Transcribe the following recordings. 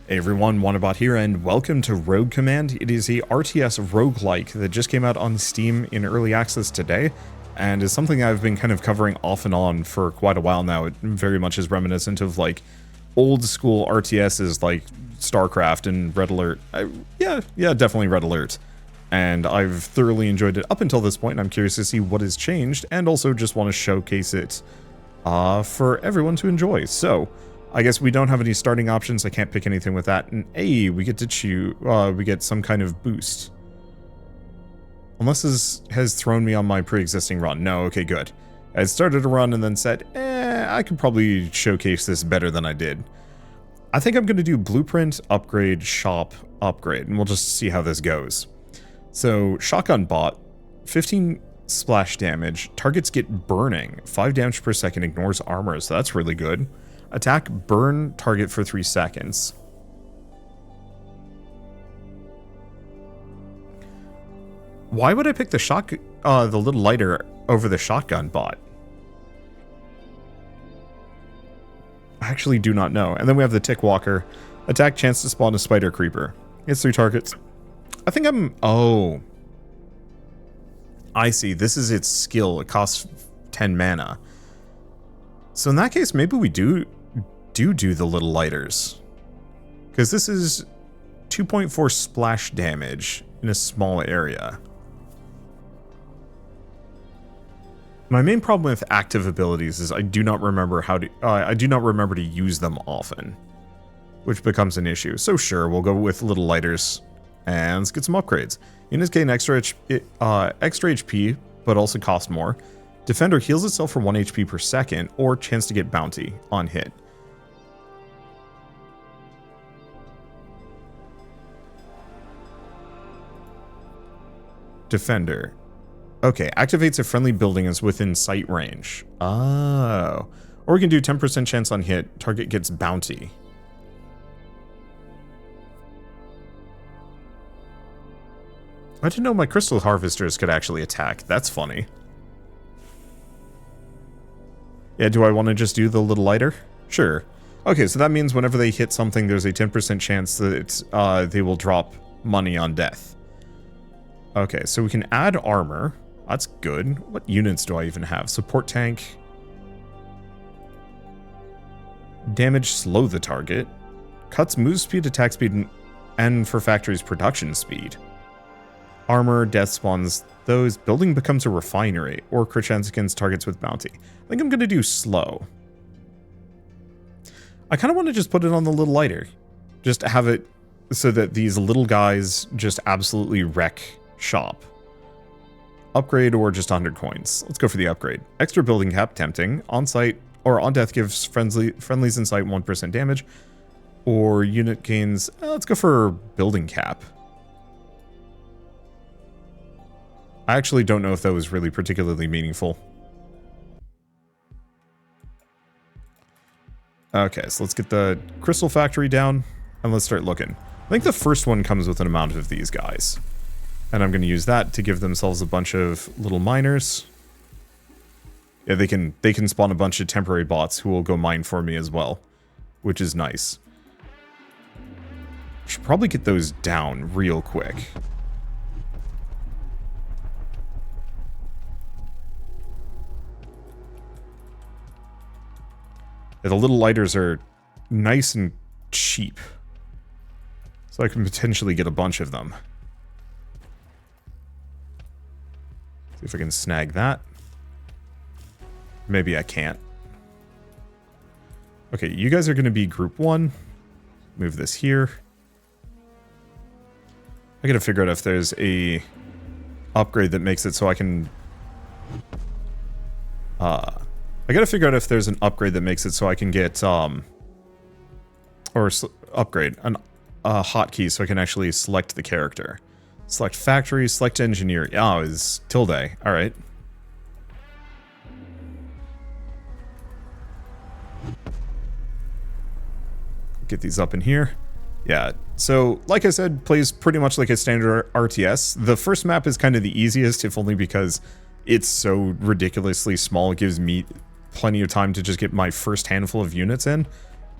Hey everyone, Wanderbot here, and welcome to Rogue Command. It is a RTS roguelike that just came out on Steam in early access today, and is something I've been kind of covering off and on for quite a while now. It very much is reminiscent of like old school RTSs like StarCraft and Red Alert. Yeah, definitely Red Alert. And I've thoroughly enjoyed it up until this point, and I'm curious to see what has changed, and also just want to showcase it for everyone to enjoy. So, I guess we don't have any starting options. I can't pick anything with that. And A, we get to choose, we get some kind of boost. Unless this has thrown me on my pre-existing run. No, okay, good. I started a run and then said, I could probably showcase this better than I did. I think I'm going to do blueprint, upgrade, shop, upgrade, and we'll just see how this goes. So, shotgun bot, 15 splash damage, targets get burning, 5 damage per second, ignores armor, so that's really good. Attack, burn, target for 3 seconds. Why would I pick the the little lighter over the shotgun bot? I actually do not know. And then we have the tick walker. Attack, chance to spawn a spider creeper. Hits 3 targets. I think oh. I see. This is its skill. It costs 10 mana. So in that case, maybe we do the little lighters, because this is 2.4 splash damage in a small area. My main problem with active abilities is I do not remember to use them often, which becomes an issue. So sure, we'll go with little lighters and let's get some upgrades. Units gain extra HP, but also cost more. Defender heals itself for 1 HP per second, or chance to get bounty on hit. Defender. Okay, activates a friendly building as within sight range. Oh. Or we can do 10% chance on hit, target gets bounty. I didn't know my crystal harvesters could actually attack. That's funny. Yeah, do I want to just do the little lighter? Sure. Okay, so that means whenever they hit something, there's a 10% chance that they will drop money on death. Okay, so we can add armor. That's good. What units do I even have? Support tank. Damage, slow the target. Cuts move speed, attack speed, and for factories, production speed. Armor, death spawns those. Building becomes a refinery, or crit chance against targets with bounty. I think I'm going to do slow. I kind of want to just put it on the little lighter. Just have it so that these little guys just absolutely wreck shop. Upgrade or just 100 coins. Let's go for the upgrade. Extra building cap, tempting. On sight or on death gives friendlies in sight 1% damage. Or unit gains. Let's go for building cap. I actually don't know if that was really particularly meaningful. Okay, so let's get the crystal factory down and let's start looking. I think the first one comes with an amount of these guys. And I'm going to use that to give themselves a bunch of little miners. Yeah, they can spawn a bunch of temporary bots who will go mine for me as well, which is nice. Should probably get those down real quick. Yeah, the little lighters are nice and cheap, so I can potentially get a bunch of them. See if I can snag that. Maybe I can't. Okay, you guys are going to be group 1. Move this here. I gotta figure out if there's a upgrade that makes it so I can... I gotta figure out if there's an upgrade that makes it so I can get, upgrade, a hotkey so I can actually select the character. Select factory, select engineer. Oh, it's tilde. Alright. Get these up in here. Yeah, so like I said, plays pretty much like a standard RTS. The first map is kind of the easiest, if only because it's so ridiculously small. It gives me plenty of time to just get my first handful of units in.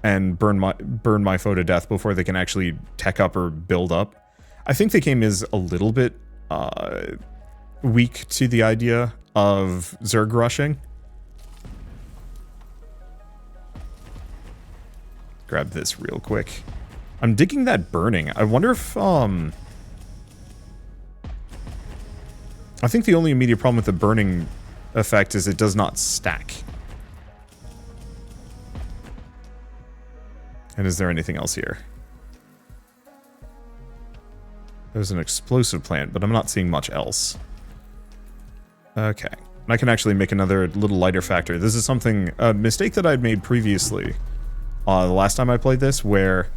and burn my foe to death before they can actually tech up or build up. I think the game is a little bit weak to the idea of Zerg rushing. Grab this real quick. I'm digging that burning. I wonder if I think the only immediate problem with the burning effect is it does not stack. And is there anything else here? There's an explosive plant, but I'm not seeing much else. Okay. I can actually make another little lighter factor. This is something, a mistake that I'd made previously, the last time I played this, where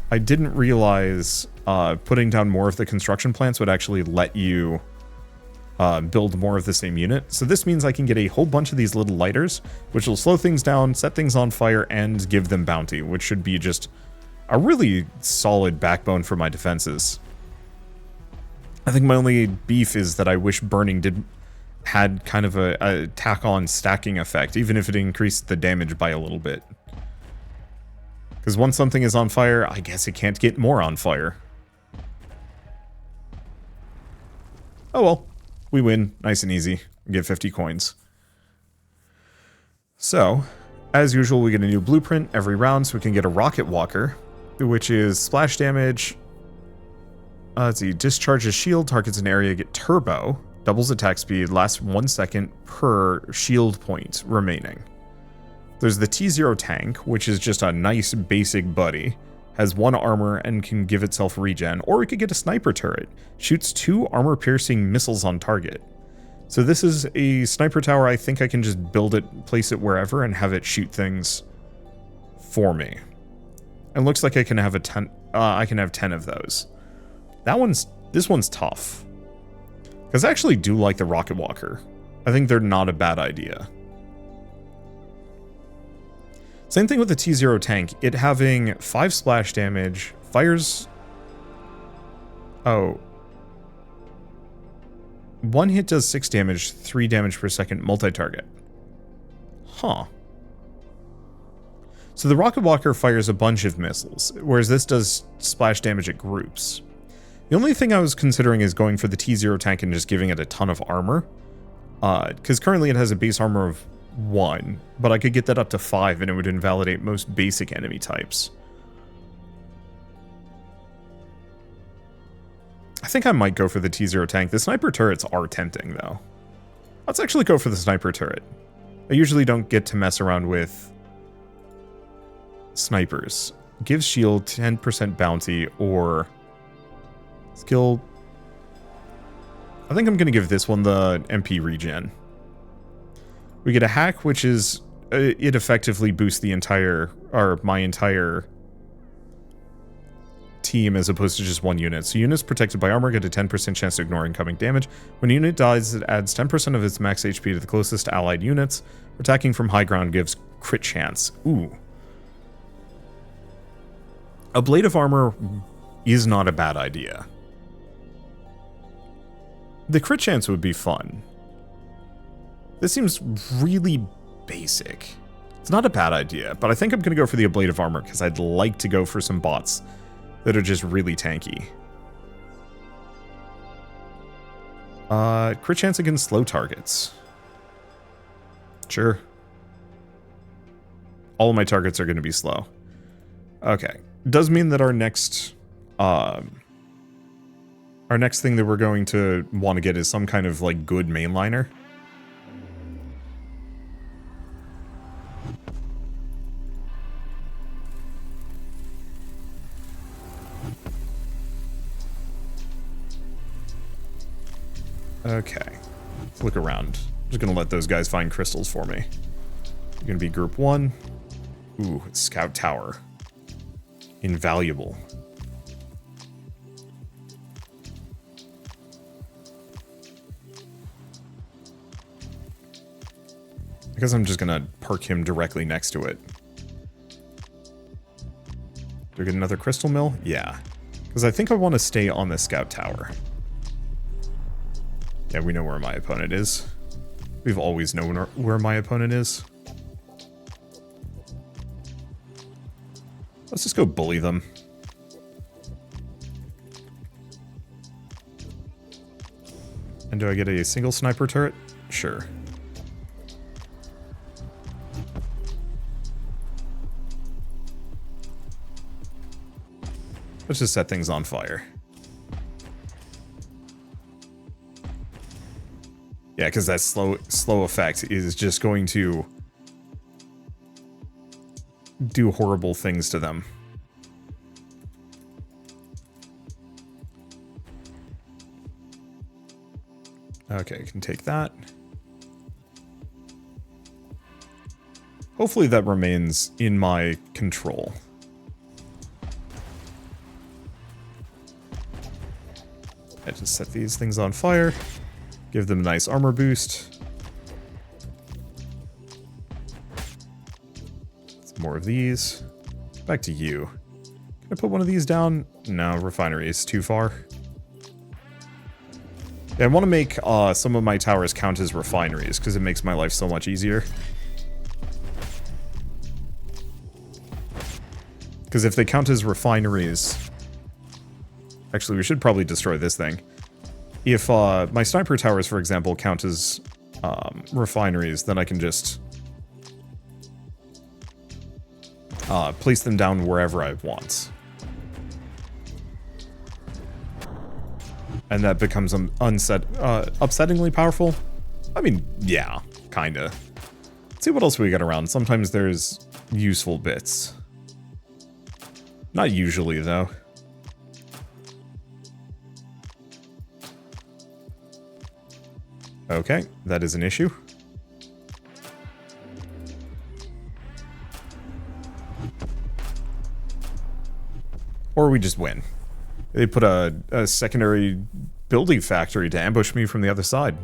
I didn't realize putting down more of the construction plants would actually let you build more of the same unit. So this means I can get a whole bunch of these little lighters, which will slow things down, set things on fire, and give them bounty, which should be just a really solid backbone for my defenses. I think my only beef is that I wish burning had kind of a tack-on stacking effect, even if it increased the damage by a little bit. Because once something is on fire, I guess it can't get more on fire. Oh well. We win, nice and easy. We get 50 coins. So, as usual, we get a new blueprint every round, so we can get a Rocket Walker, which is splash damage. Let's see, discharges shield, targets an area, get turbo, doubles attack speed, lasts 1 second per shield point remaining. There's the T0 tank, which is just a nice basic buddy. Has 1 armor and can give itself regen, or we could get a sniper turret. Shoots 2 armor-piercing missiles on target. So this is a sniper tower. I think I can just build it, place it wherever, and have it shoot things for me. It looks like I can have I can have 10 of those. This one's tough. Because I actually do like the Rocket Walker. I think they're not a bad idea. Same thing with the T0 tank. It having 5 splash damage, fires... Oh. 1 hit does 6 damage, 3 damage per second, multi-target. Huh. So the Rocket Walker fires a bunch of missiles, whereas this does splash damage at groups. The only thing I was considering is going for the T0 tank and just giving it a ton of armor. Because currently it has a base armor of 1, but I could get that up to 5 and it would invalidate most basic enemy types. I think I might go for the T0 tank. The sniper turrets are tempting though. Let's actually go for the sniper turret. I usually don't get to mess around with snipers. Gives shield, 10% bounty, or skill. I think I'm going to give this one the MP regen. We get a hack, which is, it effectively boosts the entire, or my entire team as opposed to just 1 unit. So units protected by armor get a 10% chance to ignore incoming damage. When a unit dies, it adds 10% of its max HP to the closest allied units. Attacking from high ground gives crit chance. Ooh. A blade of armor is not a bad idea. The crit chance would be fun. This seems really basic. It's not a bad idea, but I think I'm going to go for the ablative armor because I'd like to go for some bots that are just really tanky. Crit chance against slow targets. Sure. All of my targets are going to be slow. Okay. Does mean that our next thing that we're going to want to get is some kind of like good mainliner. Okay, let's look around. I'm just gonna let those guys find crystals for me. You're gonna be group 1. Ooh, scout tower. Invaluable. I guess I'm just gonna park him directly next to it. Do I get another crystal mill? Yeah. Because I think I want to stay on the scout tower. Yeah, we know where my opponent is. We've always known where my opponent is. Let's just go bully them. And do I get a single sniper turret? Sure. Let's just set things on fire. Yeah, because that slow effect is just going to do horrible things to them. Okay, I can take that. Hopefully that remains in my control. I just set these things on fire. Give them a nice armor boost. Some more of these. Back to you. Can I put one of these down? No, refinery is too far. Yeah, I want to make some of my towers count as refineries, because it makes my life so much easier. Because if they count as refineries... Actually, we should probably destroy this thing. If my sniper towers, for example, count as refineries, then I can just place them down wherever I want. And that becomes upsettingly powerful. I mean, yeah, kinda. Let's see what else we got around. Sometimes there's useful bits. Not usually, though. Okay, that is an issue. Or we just win. They put a secondary building factory to ambush me from the other side.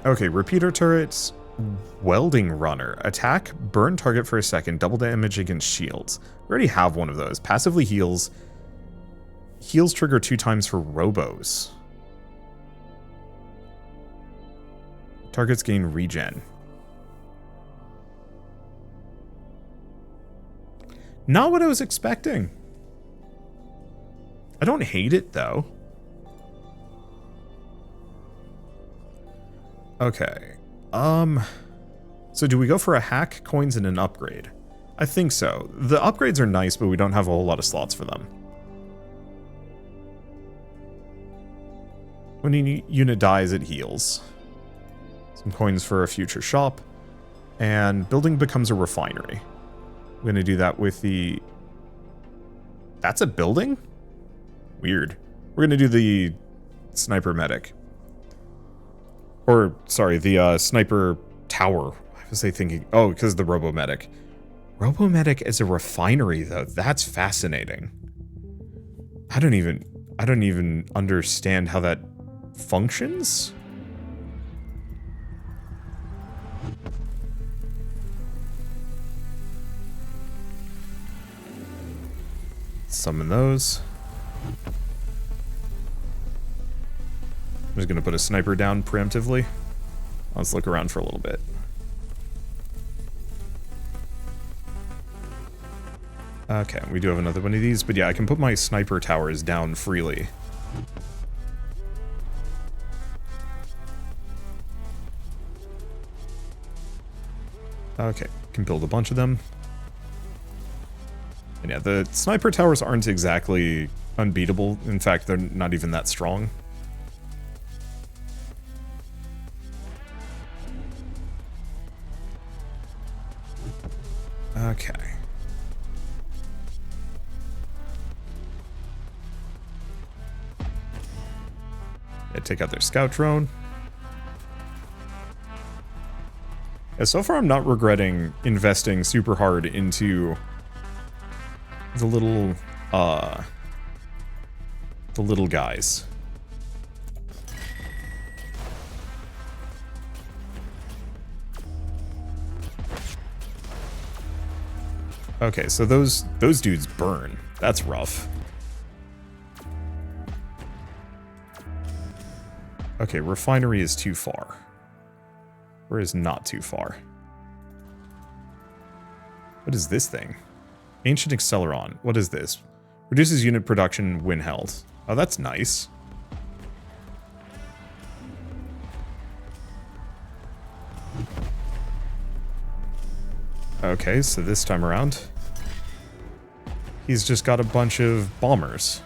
Okay, repeater turrets, welding runner. Attack, burn target for a second, double damage against shields. We already have one of those. Passively heals. Heals trigger 2 times for robos. Targets gain regen. Not what I was expecting. I don't hate it, though. Okay. So do we go for a hack, coins, and an upgrade? I think so. The upgrades are nice, but we don't have a whole lot of slots for them. When a unit dies, it heals. Some coins for a future shop. And building becomes a refinery. I'm going to do that with the... That's a building? Weird. We're going to do the sniper medic. Or, sorry, the sniper tower. I was thinking... Oh, because the robo-medic. Robo-medic is a refinery, though. That's fascinating. I don't even understand how that functions. Summon those. I'm just gonna put a sniper down preemptively. Let's look around for a little bit. Okay, we do have another one of these, but yeah, I can put my sniper towers down freely. Okay, can build a bunch of them. And yeah, the sniper towers aren't exactly unbeatable. In fact, they're not even that strong. Okay. Yeah, take out their scout drone. Yeah, so far I'm not regretting investing super hard into the little guys. Okay, so those dudes burn. That's rough. Okay, refinery is too far. Where is not too far? What is this thing? Ancient Acceleron. What is this? Reduces unit production when held. Oh, that's nice. Okay, so this time around, he's just got a bunch of bombers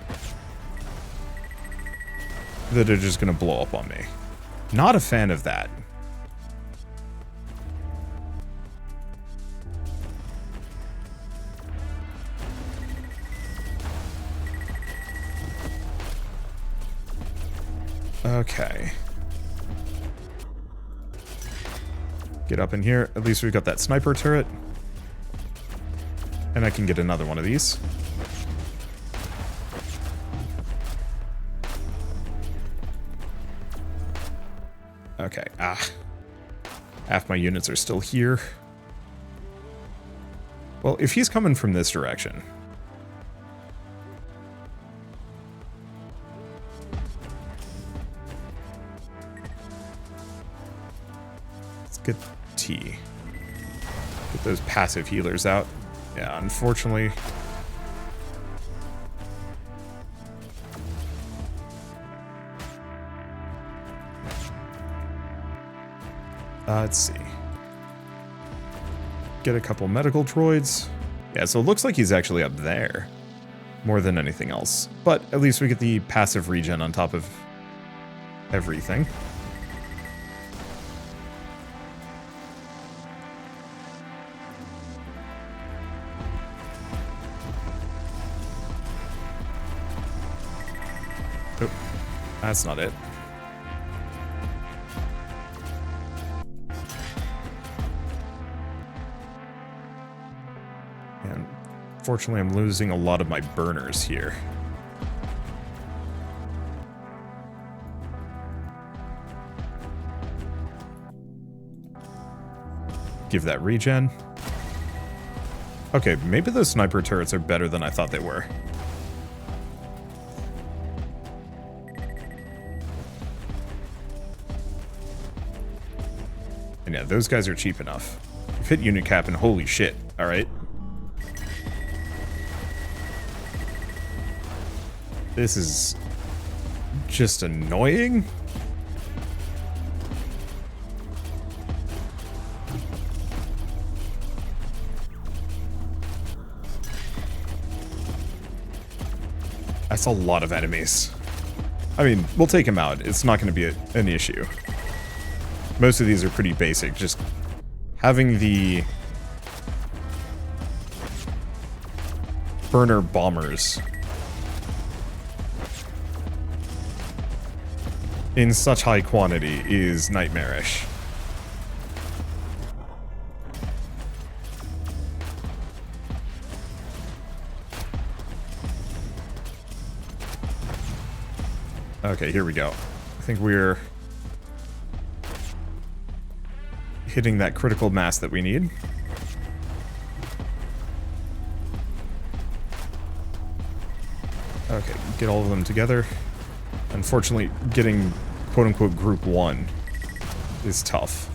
that are just going to blow up on me. Not a fan of that. Okay. Get up in here. At least we've got that sniper turret. And I can get another one of these. Okay. Half my units are still here. Well, if he's coming from this direction... Let's get T. Get those passive healers out. Yeah, unfortunately... let's see. Get a couple medical droids. Yeah, so it looks like he's actually up there. More than anything else. But at least we get the passive regen on top of everything. Oh, that's not it. Unfortunately, I'm losing a lot of my burners here. Give that regen. Okay, maybe those sniper turrets are better than I thought they were. And yeah, those guys are cheap enough. You've hit unit cap and holy shit, alright? This is just annoying. That's a lot of enemies. I mean, we'll take him out. It's not going to be an issue. Most of these are pretty basic. Just having the burner bombers in such high quantity is nightmarish. Okay, here we go. I think we're hitting that critical mass that we need. Okay, get all of them together. Unfortunately, getting quote-unquote Group 1 is tough.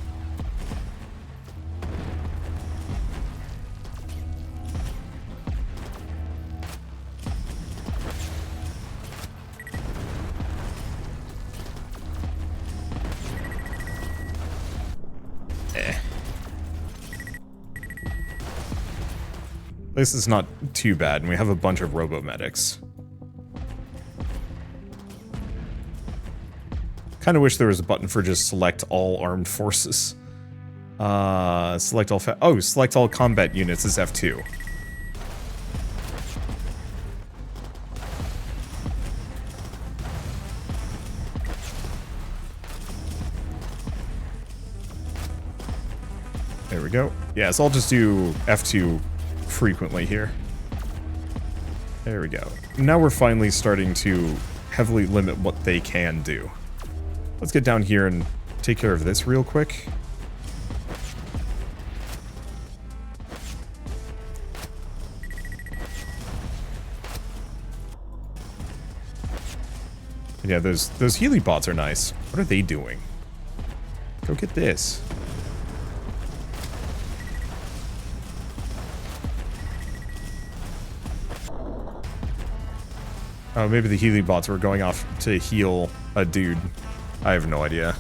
This is not too bad, and we have a bunch of robo-medics. Kind of wish there was a button for just select all armed forces. Select all select all combat units is F2. There we go. Yeah, so I'll just do F2 frequently here. There we go. Now we're finally starting to heavily limit what they can do. Let's get down here and take care of this real quick. Yeah, those Healy bots are nice. What are they doing? Go get this. Oh, maybe the Healy bots were going off to heal a dude. I have no idea.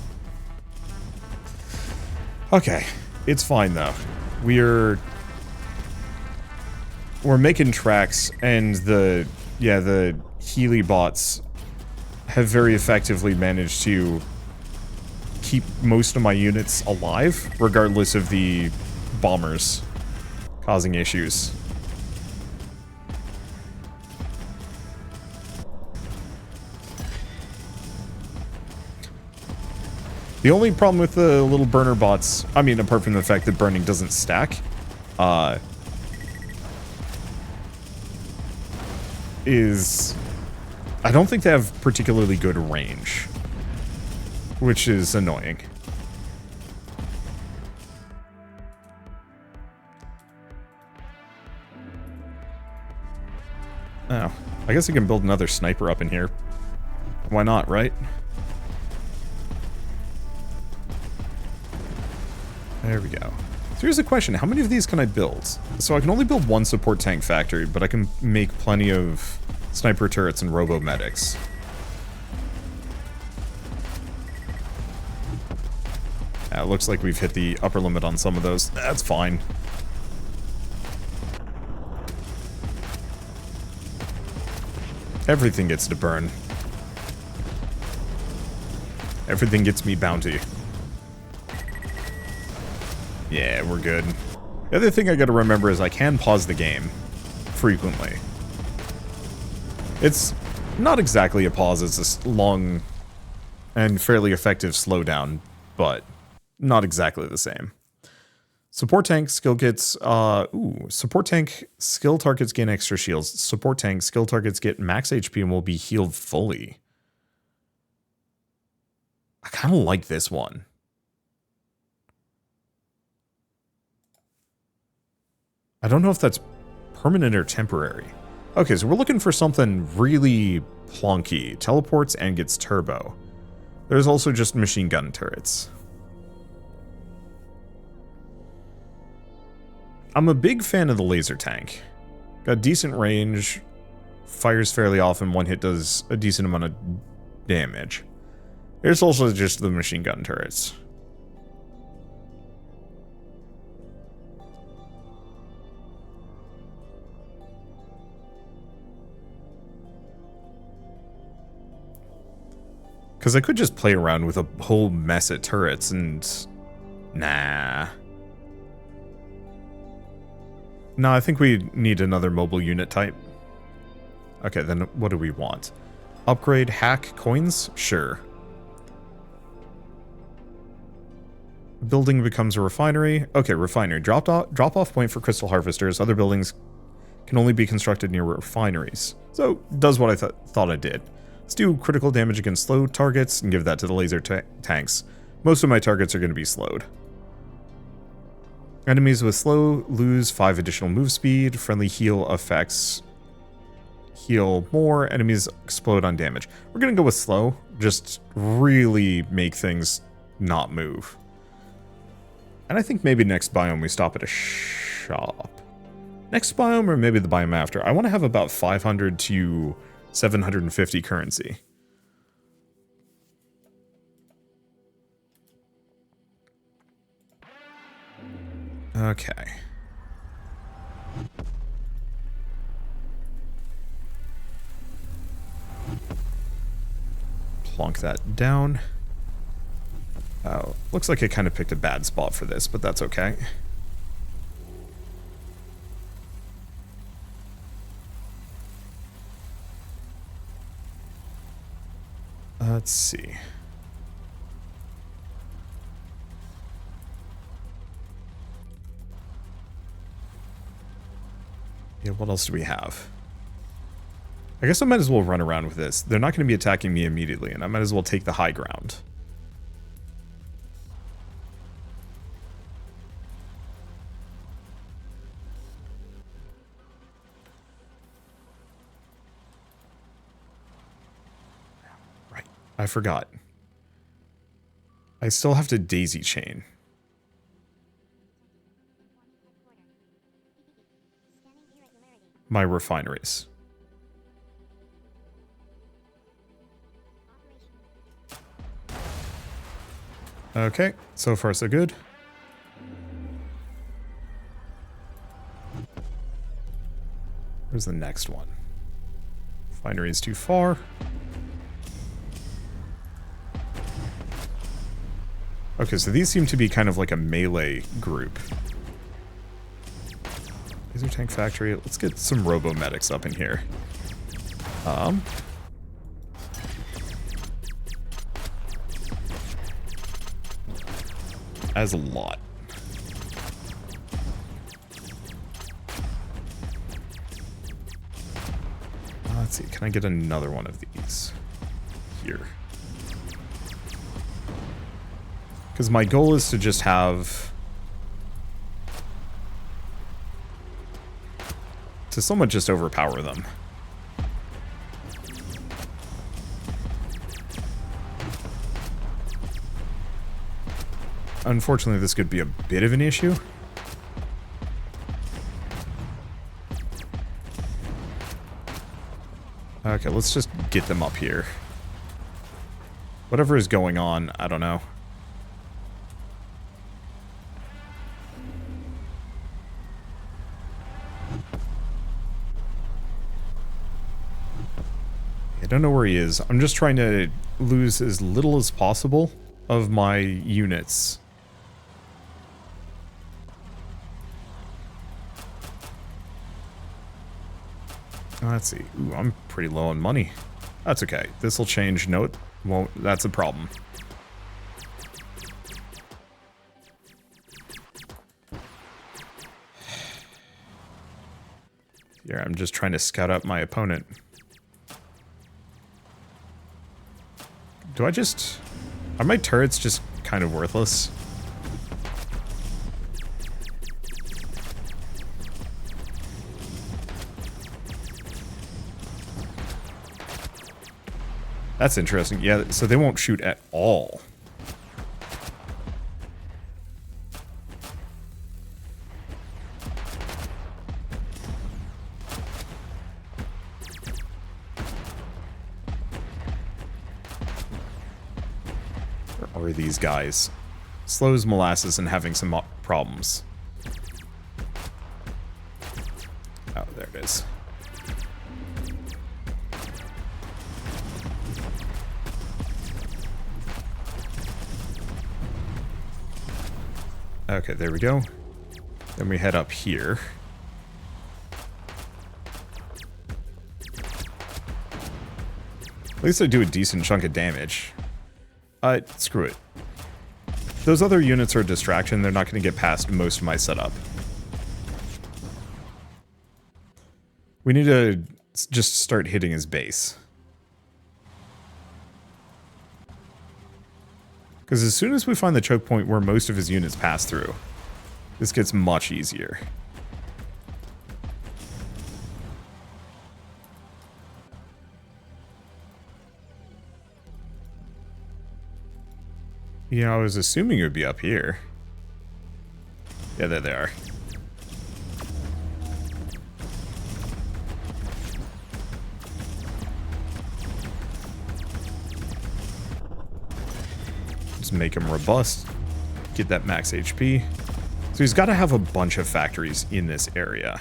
Okay, it's fine though. We're making tracks, and the Healy bots have very effectively managed to keep most of my units alive, regardless of the bombers causing issues. The only problem with the little burner bots, I mean, apart from the fact that burning doesn't stack, is I don't think they have particularly good range, which is annoying. Oh, I guess I can build another sniper up in here. Why not, right? There we go. So here's the question, how many of these can I build? So I can only build one support tank factory, but I can make plenty of sniper turrets and robo-medics. It looks like we've hit the upper limit on some of those. That's fine. Everything gets to burn. Everything gets me bounty. Yeah, we're good. The other thing I gotta remember is I can pause the game frequently. It's not exactly a pause, it's a long and fairly effective slowdown, but not exactly the same. Support tank skill gets, support tank skill targets gain extra shields. Support tank skill targets get max HP and will be healed fully. I kind of like this one. I don't know if that's permanent or temporary. Okay, so we're looking for something really plonky. Teleports and gets turbo. There's also just machine gun turrets. I'm a big fan of the laser tank. Got decent range, fires fairly often, one hit does a decent amount of damage. There's also just the machine gun turrets. Because I could just play around with a whole mess of turrets and... Nah. No, I think we need another mobile unit type. Okay, then what do we want? Upgrade hack coins? Sure. Building becomes a refinery. Okay, refinery. Drop off point for crystal harvesters. Other buildings can only be constructed near refineries. So, does what I thought it did. Let's do critical damage against slow targets and give that to the laser tanks. Most of my targets are going to be slowed. Enemies with slow lose 5 additional move speed. Friendly heal effects heal more. Enemies explode on damage. We're going to go with slow. Just really make things not move. And I think maybe next biome we stop at a shop. Next biome or maybe the biome after. I want to have about 500 to 750 currency. Okay. Plonk that down. Oh, looks like I kind of picked a bad spot for this, but that's okay. Let's see. Yeah, what else do we have? I guess I might as well run around with this. They're not going to be attacking me immediately, and I might as well take the high ground. Right, I forgot. I still have to daisy chain. My refineries. Okay, so far so good. Where's the next one? Finery is too far. Okay, so these seem to be kind of like a melee group. Laser tank factory. Let's get some robo-medics up in here. As a lot. Let's see, can I get another one of these here? Because my goal is to just have... to somewhat just overpower them. Unfortunately, this could be a bit of an issue. Okay, let's just get them up here. Whatever is going on, I don't know. I don't know where he is. I'm just trying to lose as little as possible of my units. Let's see. Ooh, I'm pretty low on money. That's okay. This will change. No, it won't. That's a problem. Here, I'm just trying to scout out my opponent. Do I just... Are my turrets just kind of worthless? That's interesting. Yeah, so they won't shoot at all. Where are these guys? Slow as molasses and having some problems. Oh, there it is. Okay, there we go. Then we head up here. At least I do a decent chunk of damage. Screw it. Those other units are a distraction. They're not going to get past most of my setup. We need to just start hitting his base. Because as soon as we find the choke point where most of his units pass through, this gets much easier. You know, I was assuming it would be up here. Yeah, there they are. Just make him robust. Get that max HP. So he's got to have a bunch of factories in this area.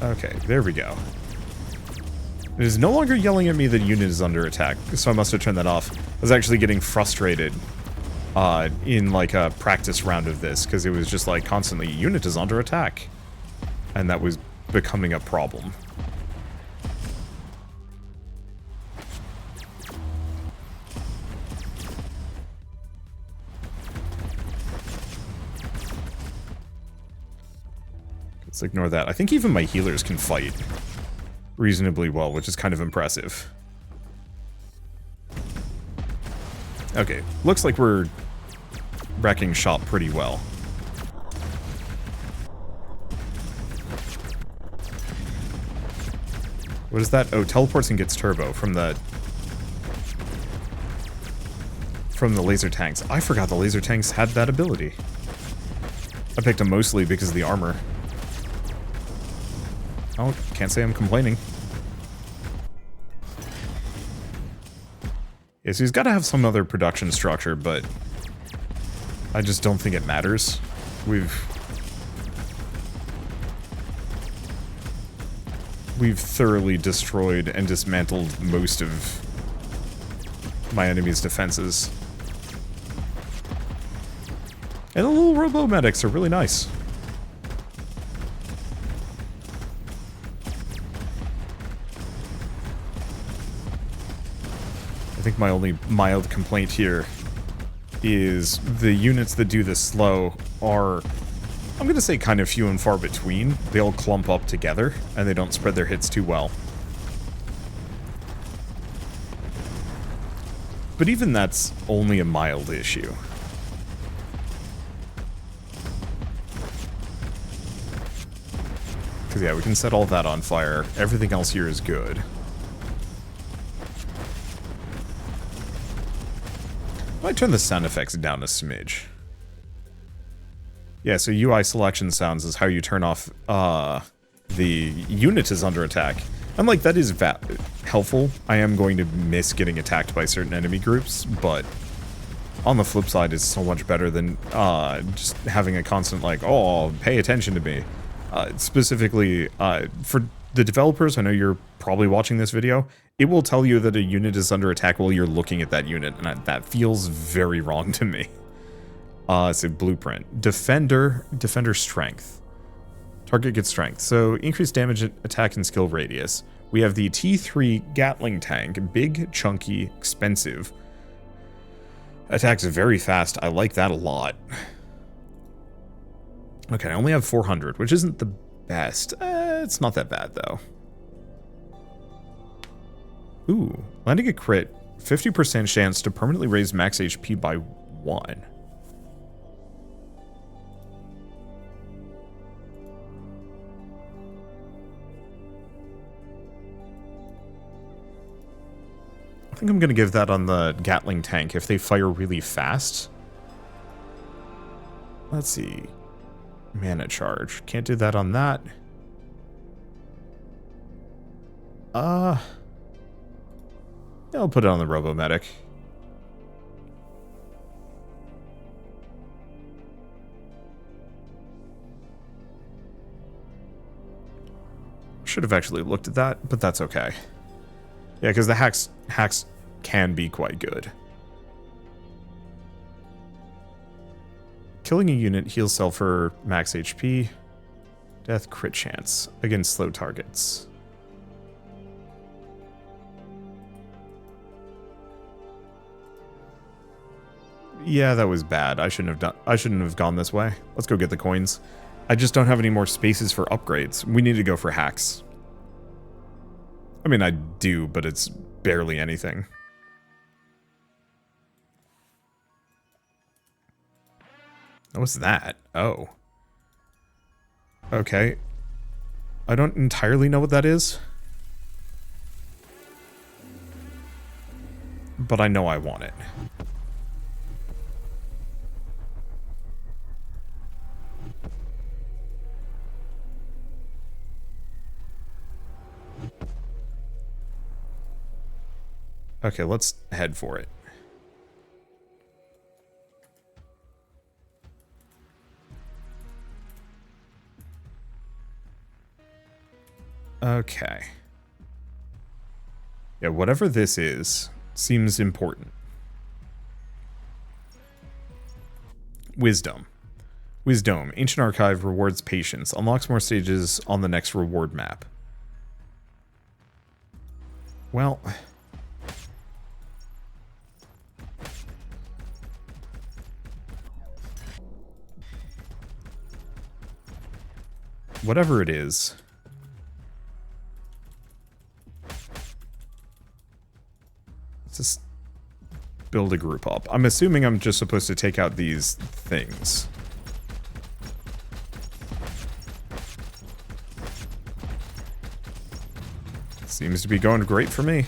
Okay, there we go. It is no longer yelling at me that unit is under attack, so I must have turned that off. I was actually getting frustrated in like a practice round of this, because it was just like constantly, unit is under attack. And that was becoming a problem. Let's ignore that. I think even my healers can fight reasonably well, which is kind of impressive. Okay, looks like we're wrecking shop pretty well. What is that? Oh, teleports and gets turbo from the laser tanks. I forgot the laser tanks had that ability. I picked him mostly because of the armor. Oh, can't say I'm complaining. Yeah, so he's got to have some other production structure, but I just don't think it matters. We've thoroughly destroyed and dismantled most of my enemy's defenses. And the little robo-medics are really nice. I think my only mild complaint here is the units that do this slow are, I'm going to say, kind of few and far between. They all clump up together, and they don't spread their hits too well. But even that's only a mild issue. Because yeah, we can set all that on fire. Everything else here is good. I might turn the sound effects down a smidge. Yeah, so UI selection sounds is how you turn off the unit is under attack. And like, that is helpful. I am going to miss getting attacked by certain enemy groups, but on the flip side, it's so much better than just having a constant like, oh, pay attention to me. Specifically, for the developers, I know you're probably watching this video, it will tell you that a unit is under attack while you're looking at that unit, and that feels very wrong to me. It's a blueprint. Defender strength. Target gets strength. So increased damage, attack, and skill radius. We have the T3 Gatling tank. Big, chunky, expensive. Attacks very fast. I like that a lot. Okay, I only have 400, which isn't the best. It's not that bad, though. Ooh, landing a crit. 50% chance to permanently raise max HP by 1. I think I'm going to give that on the Gatling tank if they fire really fast. Let's see. Mana charge. Can't do that on that. Yeah, I'll put it on the Robo-Medic. Should have actually looked at that, but that's okay. Yeah, because the hacks can be quite good. Killing a unit heals self for max HP. Death crit chance against slow targets. Yeah, that was bad. I shouldn't have gone this way. Let's go get the coins. I just don't have any more spaces for upgrades. We need to go for hacks. I mean, I do, but it's barely anything. What's that? Oh. Okay. I don't entirely know what that is. But I know I want it. Okay, let's head for it. Okay. Yeah, whatever this is, seems important. Wisdom. Wisdom. Ancient Archive rewards patience. Unlocks more stages on the next reward map. Well... whatever it is. Let's just build a group up. I'm assuming I'm just supposed to take out these things. Seems to be going great for me.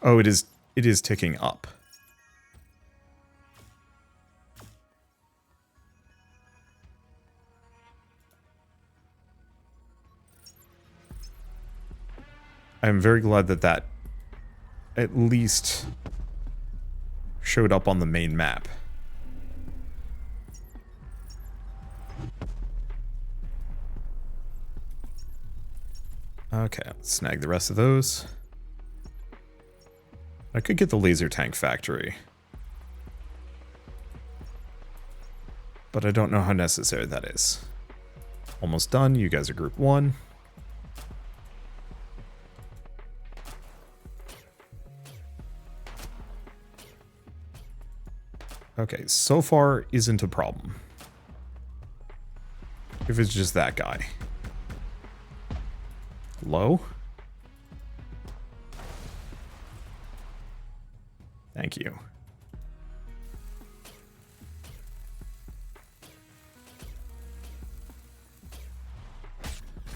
Oh, it is ticking up. I'm very glad that that at least showed up on the main map. Okay, let's snag the rest of those. I could get the laser tank factory, but I don't know how necessary that is. Almost done. You guys are group 1. Okay, so far isn't a problem. If it's just that guy. Low? Thank you.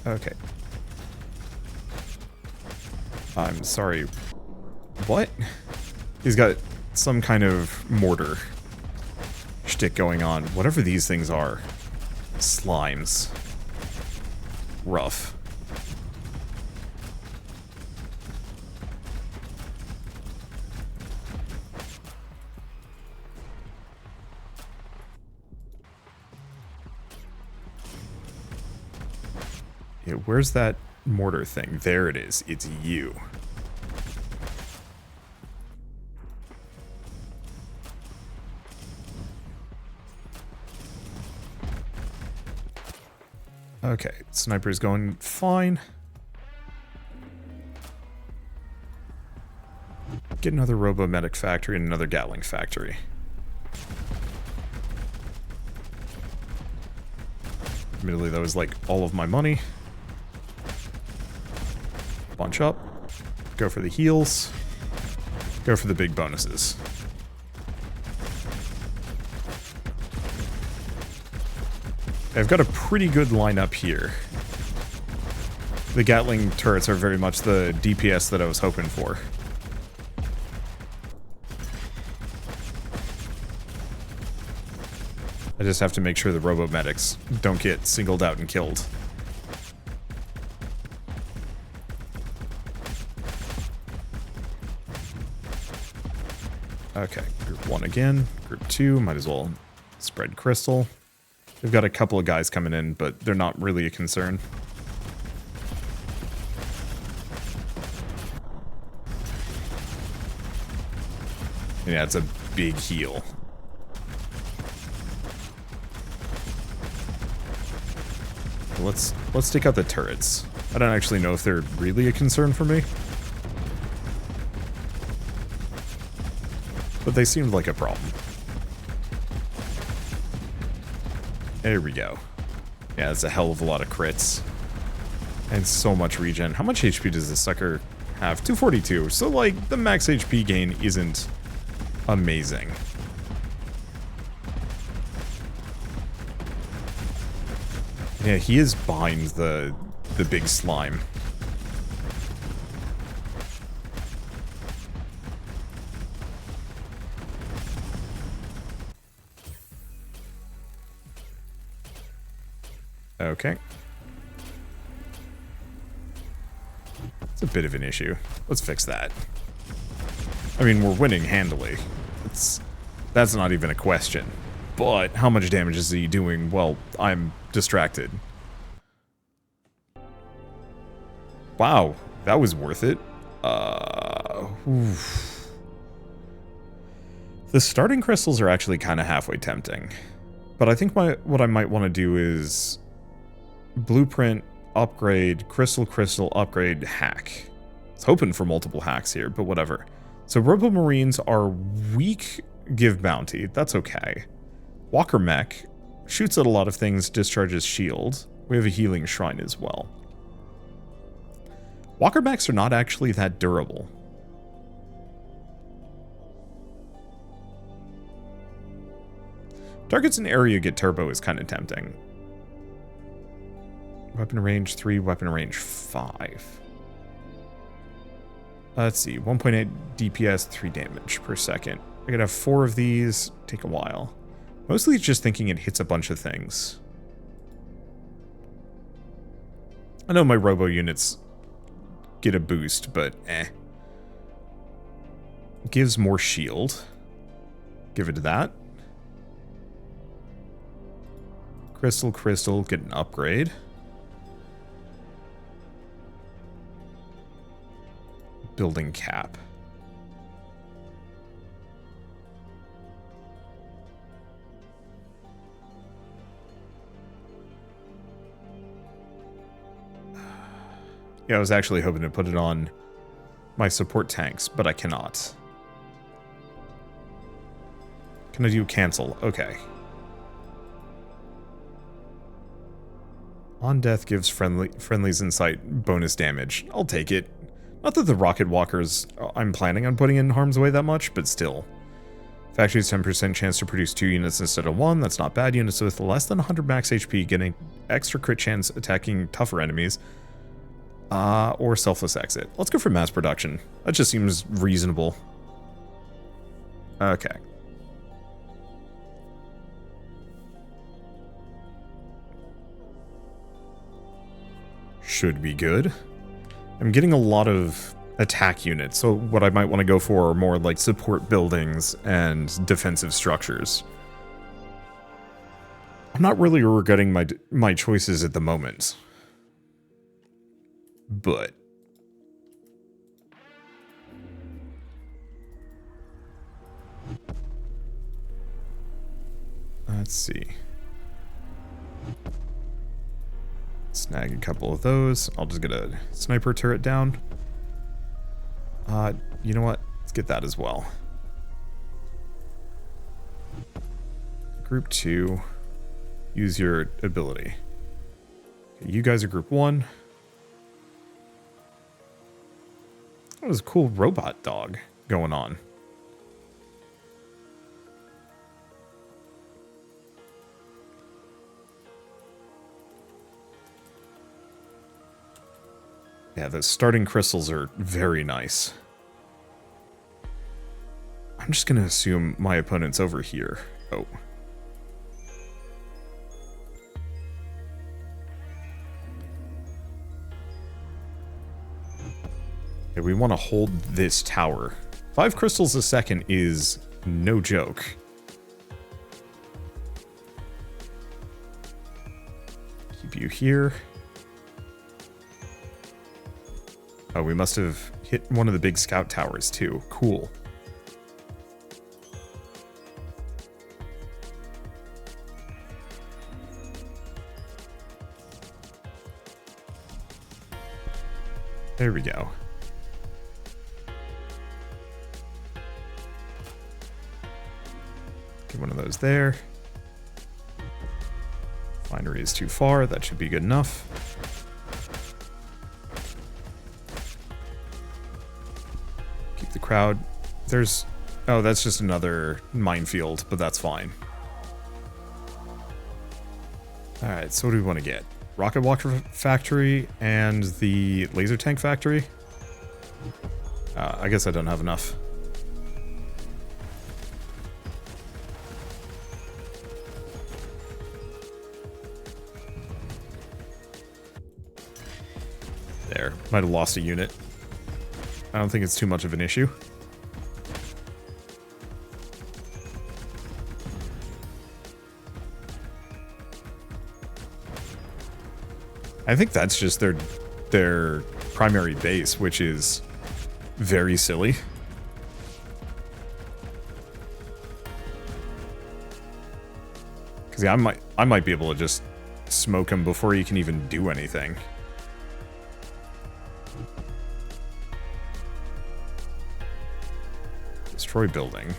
Okay. I'm sorry. What? He's got some kind of mortar shtick going on. Whatever these things are. Slimes. Rough. Yeah, where's that mortar thing? There it is. It's you. Okay, sniper's going fine. Get another Robo-Medic factory and another Gatling factory. Admittedly, that was like all of my money. Bunch up. Go for the heals. Go for the big bonuses. I've got a pretty good lineup here. The Gatling turrets are very much the DPS that I was hoping for. I just have to make sure the Robo-Medics don't get singled out and killed. Okay, group 1 again. Group 2, might as well spread crystal. We've got a couple of guys coming in, but they're not really a concern. Yeah, it's a big heal. Let's take out the turrets. I don't actually know if they're really a concern for me. But they seemed like a problem. There we go. Yeah, that's a hell of a lot of crits. And so much regen. How much HP does this sucker have? 242. So, like, the max HP gain isn't amazing. Yeah, he is behind the big slime. Okay. It's a bit of an issue. Let's fix that. I mean, we're winning handily. That's not even a question. But how much damage is he doing? Well, I'm distracted. Wow, that was worth it. Oof. The starting crystals are actually kind of halfway tempting. But I think what I might want to do is blueprint, upgrade, crystal, upgrade, hack. I was hoping for multiple hacks here, but whatever. So Robo Marines are weak give bounty. That's okay. Walker Mech shoots at a lot of things, discharges shield. We have a healing shrine as well. Walker Mechs are not actually that durable. Targets in area get turbo is kind of tempting. Weapon range 3, weapon range 5. Let's see, 1.8 DPS, 3 damage per second. I could have 4 of these, take a while. Mostly it's just thinking it hits a bunch of things. I know my robo units get a boost, but eh. Gives more shield. Give it to that. Crystal, get an upgrade. Building cap. Yeah, I was actually hoping to put it on my support tanks, but I cannot. Can I do cancel? Okay. On death gives friendlies insight bonus damage. I'll take it. Not that the rocket walkers I'm planning on putting in harm's way that much, but still. Factory's 10% chance to produce 2 units instead of 1. That's not bad. Units with less than 100 max HP getting extra crit chance attacking tougher enemies. Or selfless exit. Let's go for mass production. That just seems reasonable. Okay. Should be good. I'm getting a lot of attack units, so what I might want to go for are more like support buildings and defensive structures. I'm not really regretting my choices at the moment. But let's see. Snag a couple of those. I'll just get a sniper turret down. You know what? Let's get that as well. Group 2. Use your ability. Okay, you guys are group 1. That was a cool robot dog going on. Yeah, the starting crystals are very nice. I'm just going to assume my opponent's over here. Oh. Okay, we want to hold this tower. 5 crystals a second is no joke. Keep you here. Oh, we must have hit one of the big scout towers too. Cool. There we go. Get one of those there. Refinery is too far. That should be good enough. Keep the crowd. There's... Oh, that's just another minefield, but that's fine. Alright, so what do we want to get? Rocket Walker Factory and the Laser Tank Factory? I guess I don't have enough. There. Might have lost a unit. I don't think it's too much of an issue. I think that's just their primary base, which is very silly. Because yeah, I might be able to just smoke him before he can even do anything. Destroy building.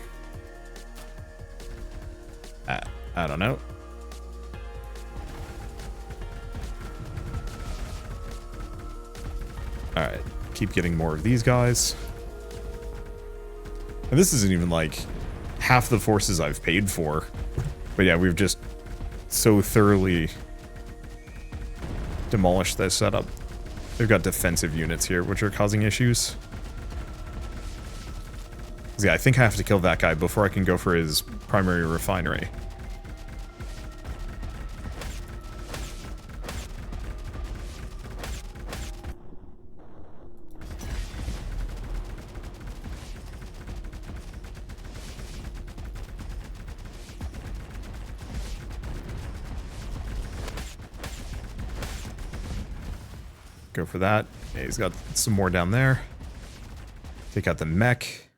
I don't know. Alright, keep getting more of these guys. And this isn't even like half the forces I've paid for. But yeah, we've just so thoroughly demolished this setup. They've got defensive units here, which are causing issues. Yeah, I think I have to kill that guy before I can go for his primary refinery. Go for that. Yeah, he's got some more down there. Take out the mech.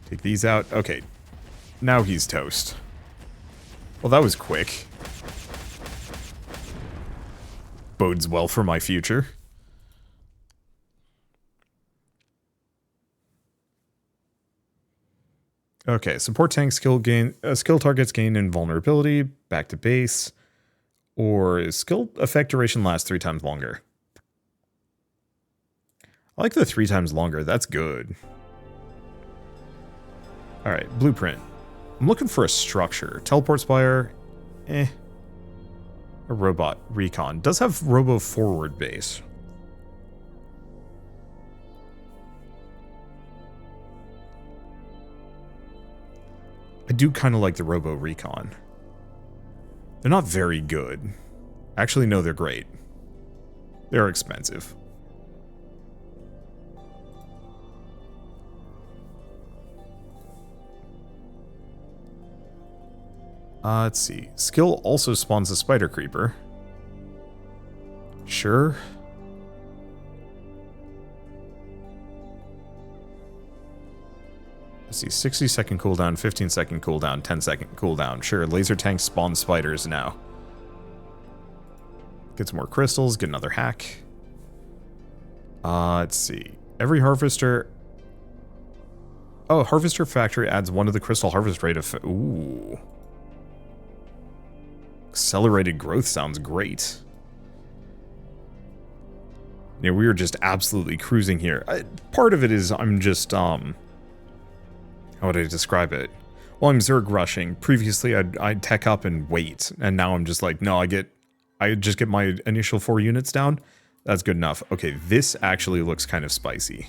Take these out. Okay. Now he's toast. Well, that was quick. Bodes well for my future. Okay, support tank skill targets gain invulnerability, back to base, or skill effect duration lasts 3 times longer. I like the 3 times longer, that's good. Alright, blueprint. I'm looking for a structure. Teleport spire, A robot recon. Does have robo forward base. I do kind of like the Robo Recon. They're not very good. Actually, no, they're great. They're expensive. Let's see. Skill also spawns a spider creeper. Sure. Let's see, 60-second cooldown, 15-second cooldown, 10-second cooldown. Sure, laser tank spawns spiders now. Get some more crystals, get another hack. Let's see. Every harvester... Oh, Harvester Factory adds 1 to the crystal harvest rate of... Ooh. Accelerated growth sounds great. Yeah, we are just absolutely cruising here. Part of it is I'm just, how would I describe it? Well, I'm Zerg rushing. Previously, I'd tech up and wait, and now I'm just like, no, I just get my initial 4 units down. That's good enough. Okay, this actually looks kind of spicy.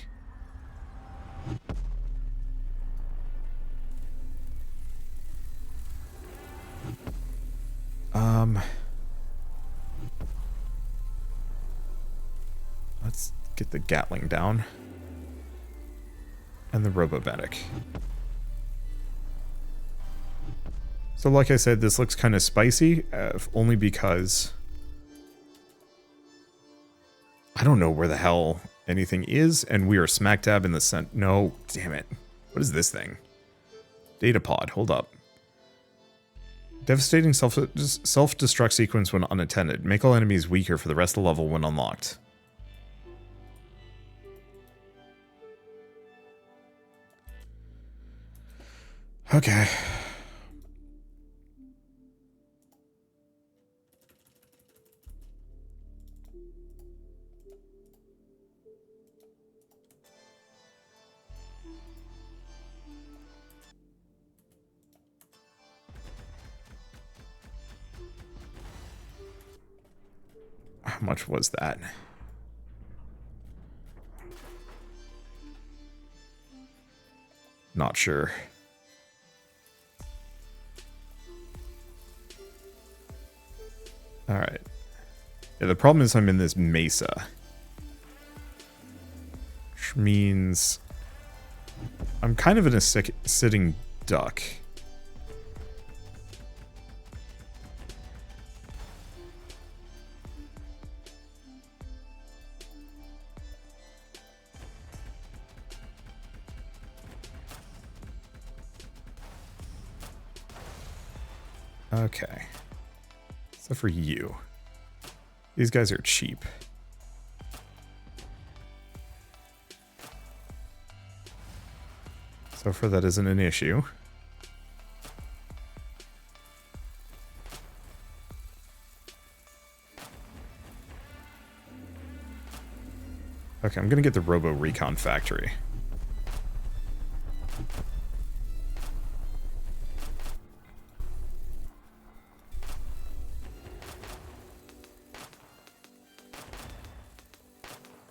Let's get the Gatling down. And the Robobatic. So like I said, this looks kind of spicy, only because I don't know where the hell anything is, and we are smack dab in the center. No, damn it. What is this thing? Data pod, hold up. Devastating self-destruct sequence when unattended. Make all enemies weaker for the rest of the level when unlocked. Okay. How much was that? Not sure. Alright. Yeah, the problem is I'm in this mesa. Which means I'm kind of in a sitting duck. Okay. Except for you. These guys are cheap. So far that isn't an issue. Okay, I'm gonna get the Robo Recon Factory.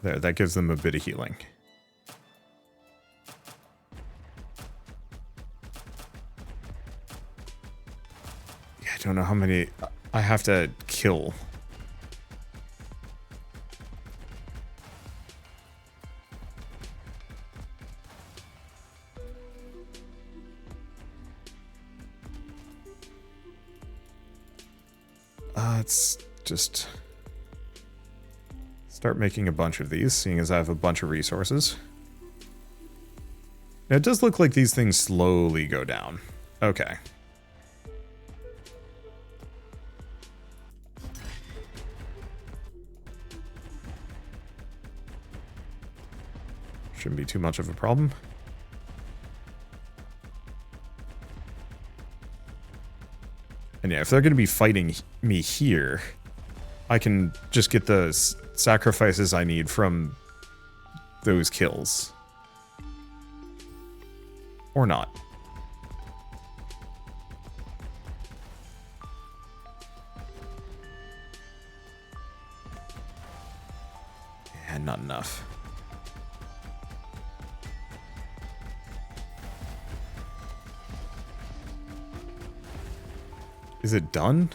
There, that gives them a bit of healing. Yeah, I don't know how many I have to kill. Let's just start making a bunch of these, seeing as I have a bunch of resources. Now, it does look like these things slowly go down. Okay. Shouldn't be too much of a problem. And yeah, if they're going to be fighting me here, I can just get the sacrifices I need from those kills. Or not. Yeah, not enough. Is it done?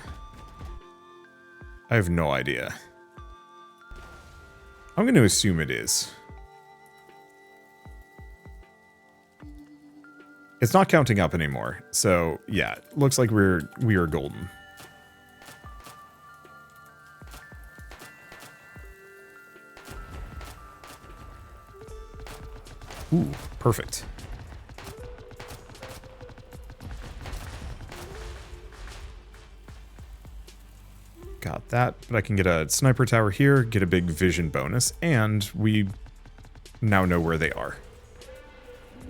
I have no idea. I'm going to assume it is. It's not counting up anymore, so yeah, looks like we are golden. Ooh, perfect. Got that, but I can get a sniper tower here, get a big vision bonus, and we now know where they are.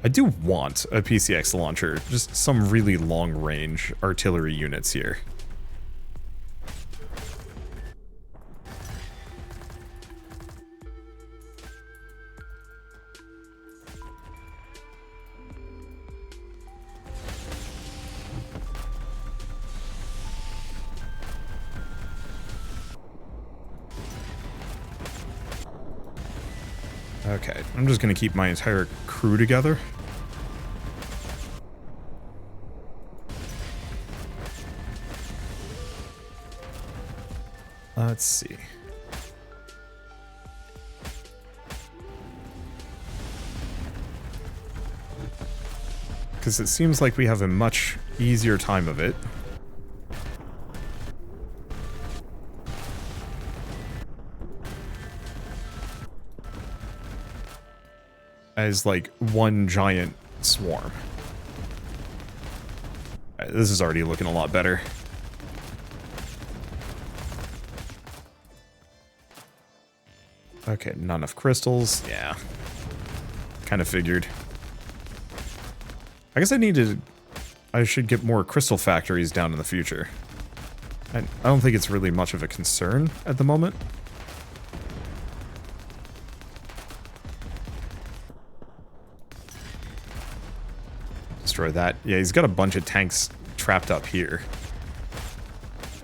I do want a PCX launcher, just some really long-range artillery units here. Okay, I'm just going to keep my entire crew together. Let's see. Because it seems like we have a much easier time of it. As like one giant swarm. This is already looking a lot better. Okay, not enough crystals. Yeah. Kind of figured. I guess I should get more crystal factories down in the future. I don't think it's really much of a concern at the moment. Destroy that. Yeah, he's got a bunch of tanks trapped up here.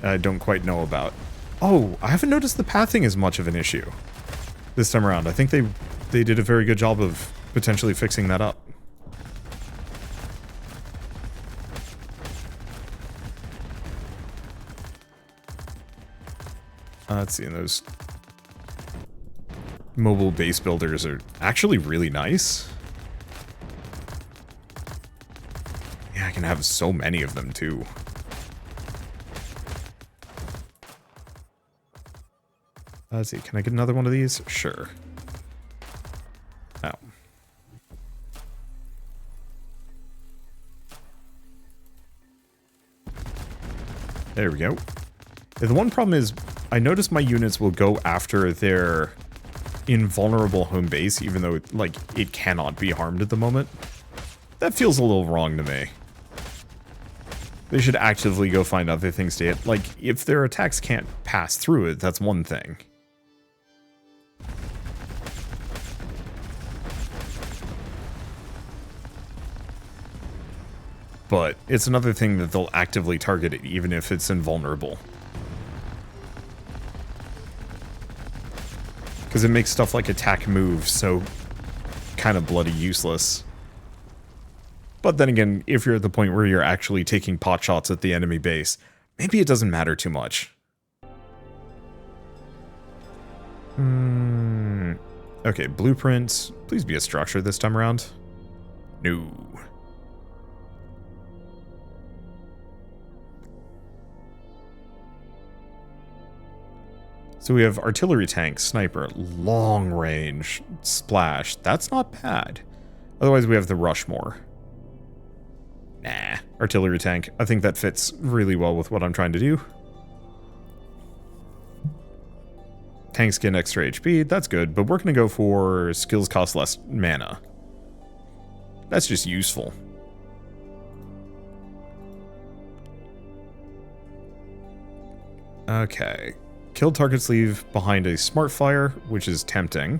I don't quite know about. Oh, I haven't noticed the pathing as much of an issue this time around. I think they did a very good job of potentially fixing that up. Let's see, and those mobile base builders are actually really nice. Yeah, I can have so many of them too. Let's see, can I get another one of these? Sure. Oh. There we go. The one problem is, I notice my units will go after their invulnerable home base, even though, like, it cannot be harmed at the moment. That feels a little wrong to me. They should actively go find other things to hit. Like, if their attacks can't pass through it, that's one thing. But it's another thing that they'll actively target it, even if it's invulnerable. Because it makes stuff like attack move so kind of bloody useless. But then again, if you're at the point where you're actually taking pot shots at the enemy base, maybe it doesn't matter too much. Okay, blueprint. Please be a structure this time around. No. So we have artillery tank, sniper, long range, splash. That's not bad. Otherwise we have the Rushmore. Nah, artillery tank. I think that fits really well with what I'm trying to do. Tanks get extra HP, that's good, but we're going to go for skills cost less mana. That's just useful. Okay. Kill targets leave behind a smart fire, which is tempting.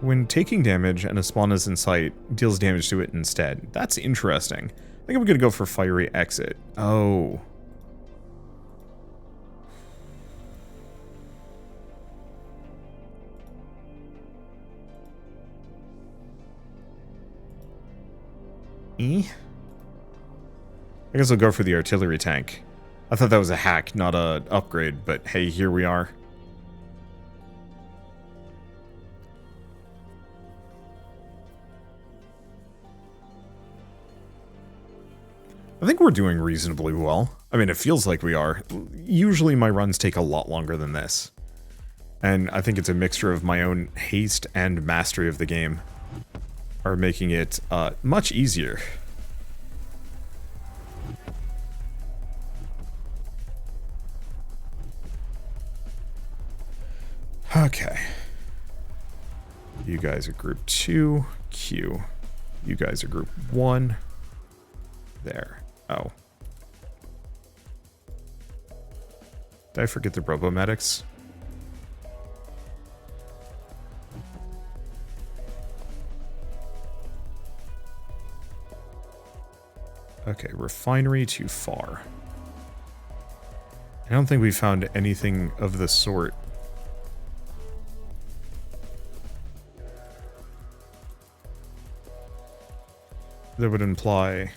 When taking damage and a spawn is in sight, deals damage to it instead. That's interesting. I think I'm going to go for fiery exit. Oh. I guess I'll go for the artillery tank. I thought that was a hack, not a upgrade, but hey, here we are. I think we're doing reasonably well. I mean, it feels like we are. Usually my runs take a lot longer than this. And I think it's a mixture of my own haste and mastery of the game are making it much easier. Okay. You guys are group 2. Q. You guys are group 1. There. Oh. Did I forget the robomedics? Okay, refinery too far. I don't think we found anything of the sort. That would imply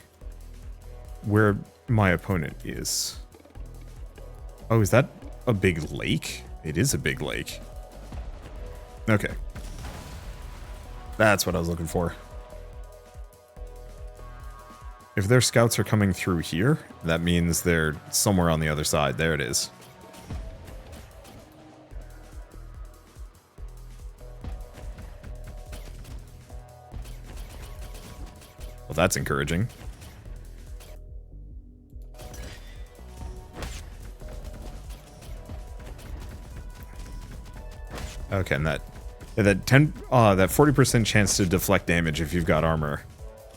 where my opponent is. Oh, is that a big lake? It is a big lake. Okay. That's what I was looking for. If their scouts are coming through here, that means they're somewhere on the other side. There it is. Well, that's encouraging. Okay, and that 40% chance to deflect damage if you've got armor.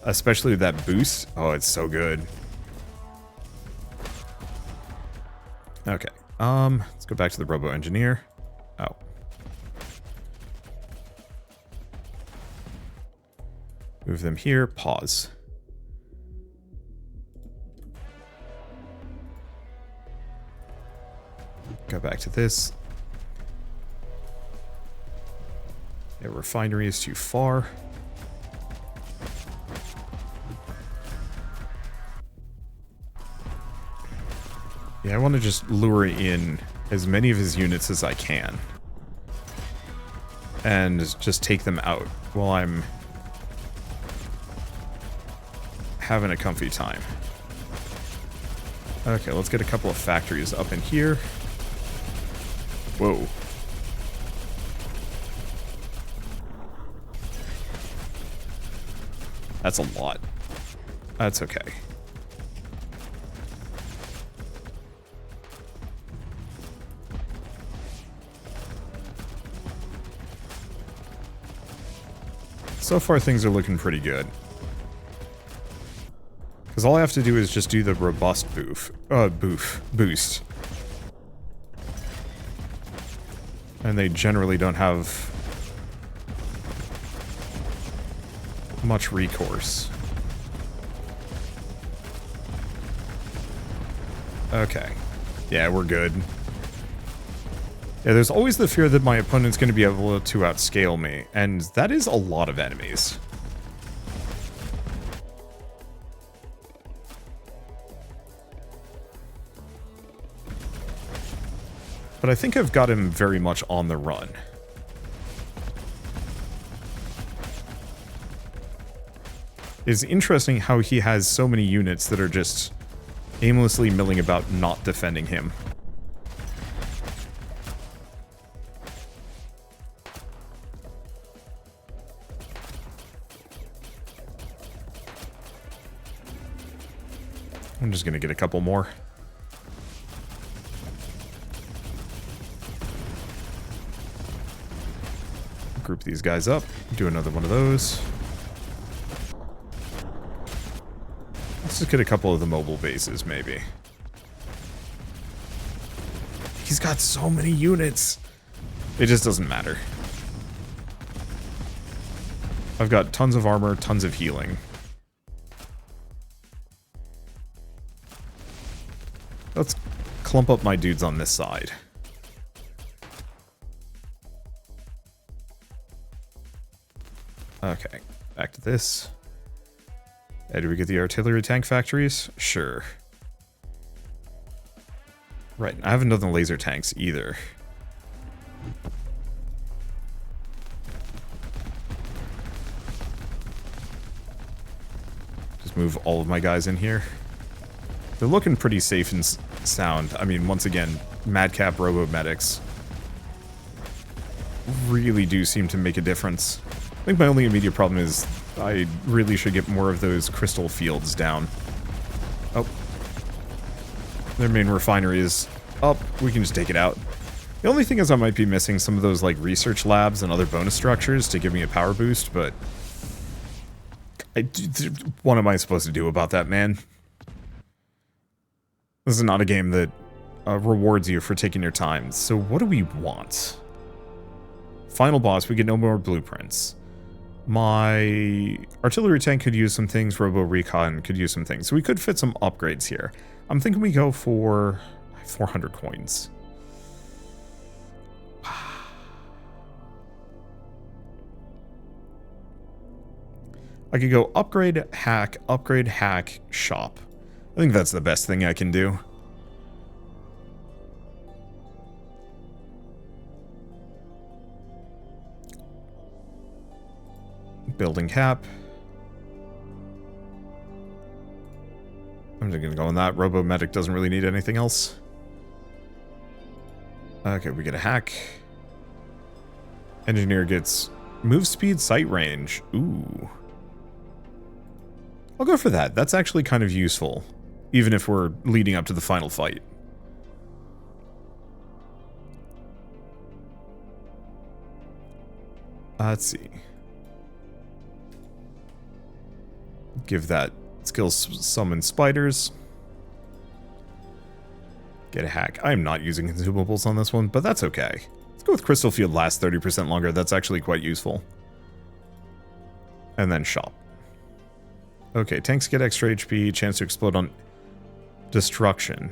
Especially with that boost. Oh, it's so good. Okay. Let's go back to the Robo Engineer. Oh. Move them here. Pause. Go back to this. Yeah, refinery is too far. Yeah, I want to just lure in as many of his units as I can. And just take them out while I'm having a comfy time. Okay, let's get a couple of factories up in here. Whoa. That's a lot. That's okay. So far, things are looking pretty good. Because all I have to do is just do the robust boost. And they generally don't have much recourse. Okay. Yeah, we're good. Yeah, there's always the fear that my opponent's going to be able to outscale me, and that is a lot of enemies. But I think I've got him very much on the run. It's interesting how he has so many units that are just aimlessly milling about not defending him. I'm just gonna get a couple more. Group these guys up, do another one of those. Let's just get a couple of the mobile bases, maybe. He's got so many units. It just doesn't matter. I've got tons of armor, tons of healing. Let's clump up my dudes on this side. Okay, back to this. Hey, did we get the artillery tank factories? Sure. Right, I haven't done the laser tanks either. Just move all of my guys in here. They're looking pretty safe and sound. I mean, once again, Madcap Robo-Medics really do seem to make a difference. I think my only immediate problem is I really should get more of those crystal fields down. Oh. Their main refinery is up. We can just take it out. The only thing is I might be missing some of those, like, research labs and other bonus structures to give me a power boost, but... what am I supposed to do about that, man? This is not a game that rewards you for taking your time. So what do we want? Final boss, we get no more blueprints. My artillery tank could use some things, Robo Recon could use some things. So we could fit some upgrades here. I'm thinking we go for 400 coins. I could go upgrade, hack, shop. I think that's the best thing I can do. Building cap. I'm just gonna go on that. Robo-Medic doesn't really need anything else. Okay, we get a hack. Engineer gets move speed, sight range. Ooh. I'll go for that. That's actually kind of useful, even if we're leading up to the final fight. Let's see. Give that skill summon spiders. Get a hack. I am not using consumables on this one, but that's okay. Let's go with Crystal Field lasts 30% longer. That's actually quite useful. And then shop. Okay, tanks get extra HP, chance to explode on destruction.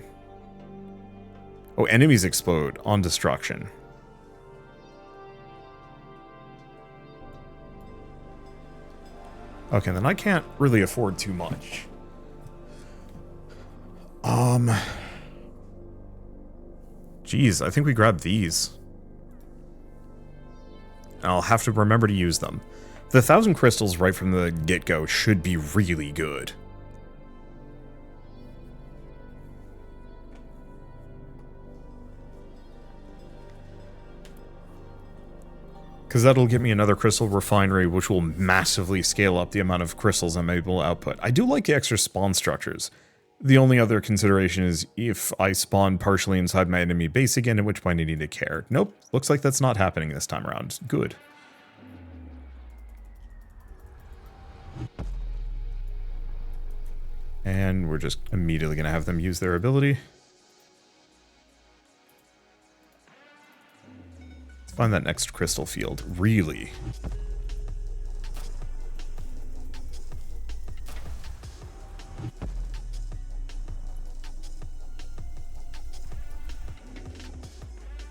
Oh, enemies explode on destruction. Okay, then I can't really afford too much. Geez, I think we grabbed these. I'll have to remember to use them. The 1,000 crystals right from the get-go should be really good. Because that'll get me another crystal refinery, which will massively scale up the amount of crystals I'm able to output. I do like the extra spawn structures. The only other consideration is if I spawn partially inside my enemy base again, at which point I need to care. Nope, looks like that's not happening this time around. Good. And we're just immediately going to have them use their ability. Let's find that next crystal field. Really?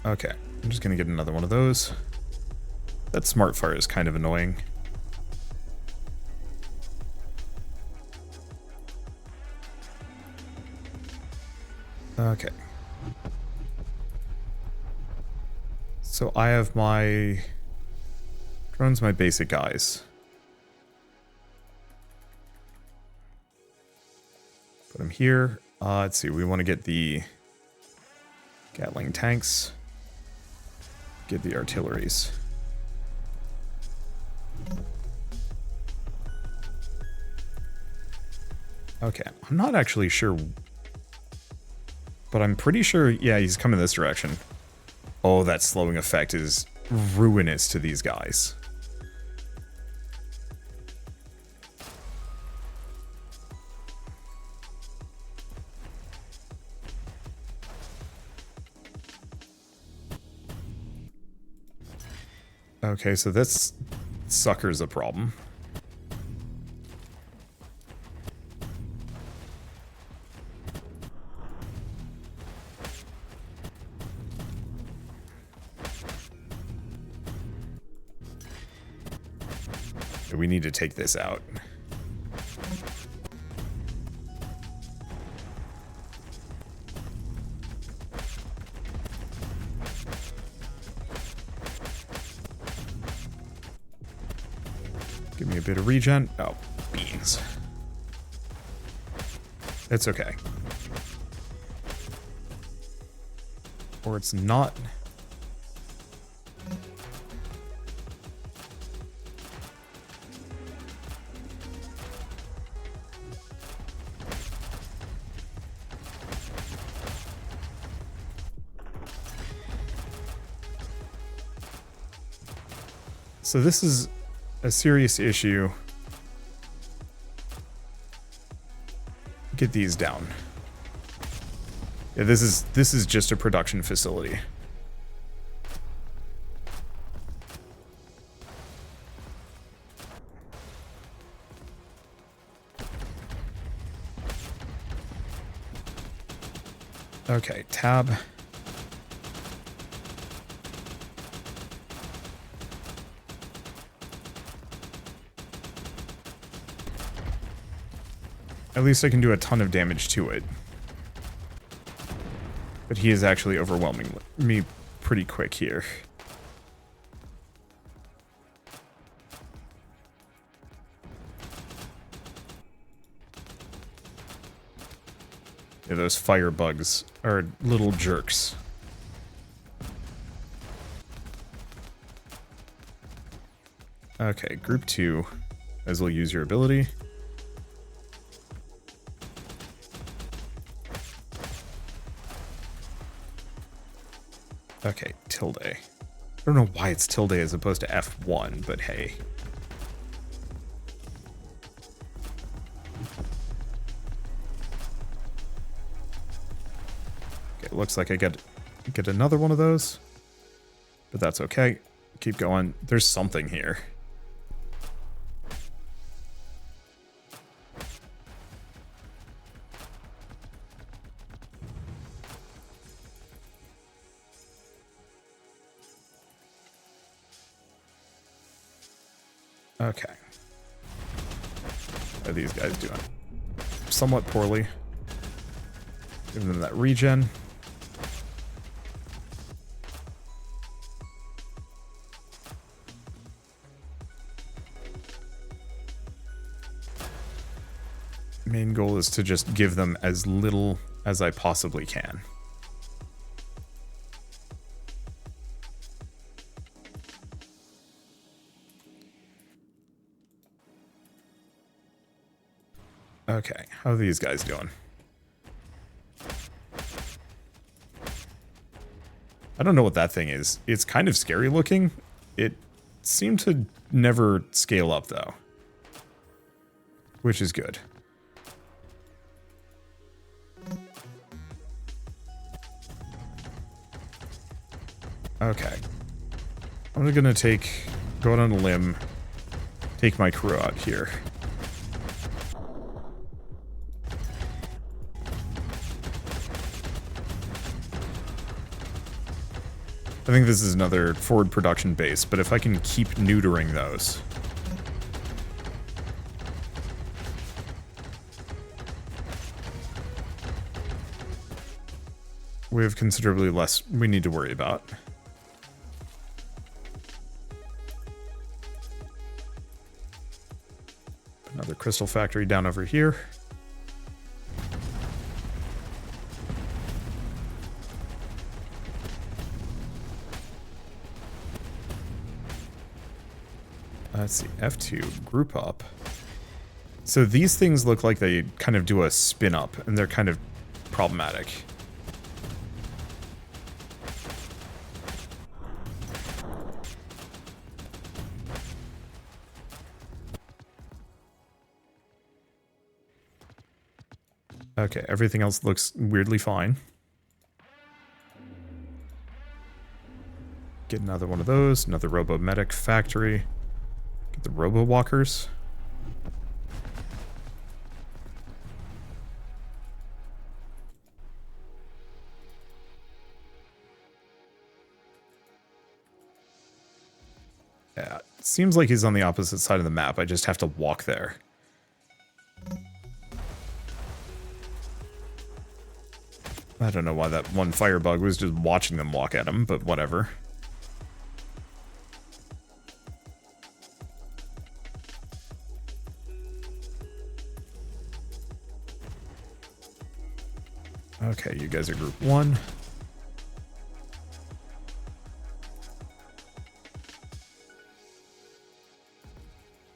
Okay, I'm just going to get another one of those. That smart fire is kind of annoying. Okay. So I have my drones, my basic guys. Put them here. Let's see, we want to get the Gatling tanks, get the artilleries. Okay, I'm not actually sure, but I'm pretty sure, yeah, he's coming this direction. Oh, that slowing effect is ruinous to these guys. Okay, so this sucker's a problem. We need to take this out. Give me a bit of regen. Oh, beans. It's okay. Or it's not. So this is a serious issue. Get these down. Yeah, this is just a production facility. Okay, tab. At least I can do a ton of damage to it. But he is actually overwhelming me pretty quick here. Yeah, those fire bugs are little jerks. Okay, group 2. As well use your ability. Okay, tilde. I don't know why it's tilde as opposed to F1, but hey. Okay, looks like I get another one of those. But that's okay. Keep going. There's something here. Okay. How are these guys doing? Somewhat poorly. Give them that regen. Main goal is to just give them as little as I possibly can. Okay, how are these guys doing? I don't know what that thing is. It's kind of scary looking. It seemed to never scale up though, which is good. Okay. I'm gonna go out on a limb, take my crew out here. I think this is another forward production base, but if I can keep neutering those. We have considerably less we need to worry about. Another crystal factory down over here. Let's see, F2, group up. So these things look like they kind of do a spin up, and they're kind of problematic. Okay, everything else looks weirdly fine. Get another one of those, another robo-medic factory. Get the robo-walkers. Yeah, it seems like he's on the opposite side of the map. I just have to walk there. I don't know why that one firebug was just watching them walk at him, but whatever. Okay, you guys are group 1.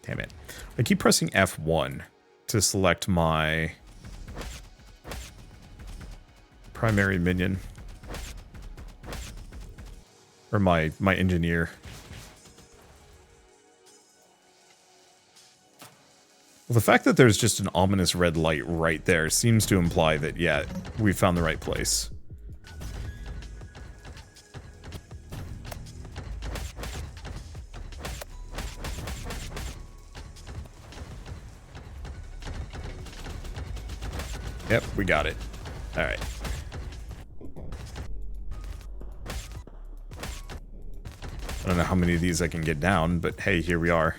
Damn it. I keep pressing F1 to select my primary minion. Or my engineer. Well, the fact that there's just an ominous red light right there seems to imply that, yeah, we found the right place. Yep, we got it. All right. I don't know how many of these I can get down, but hey, here we are.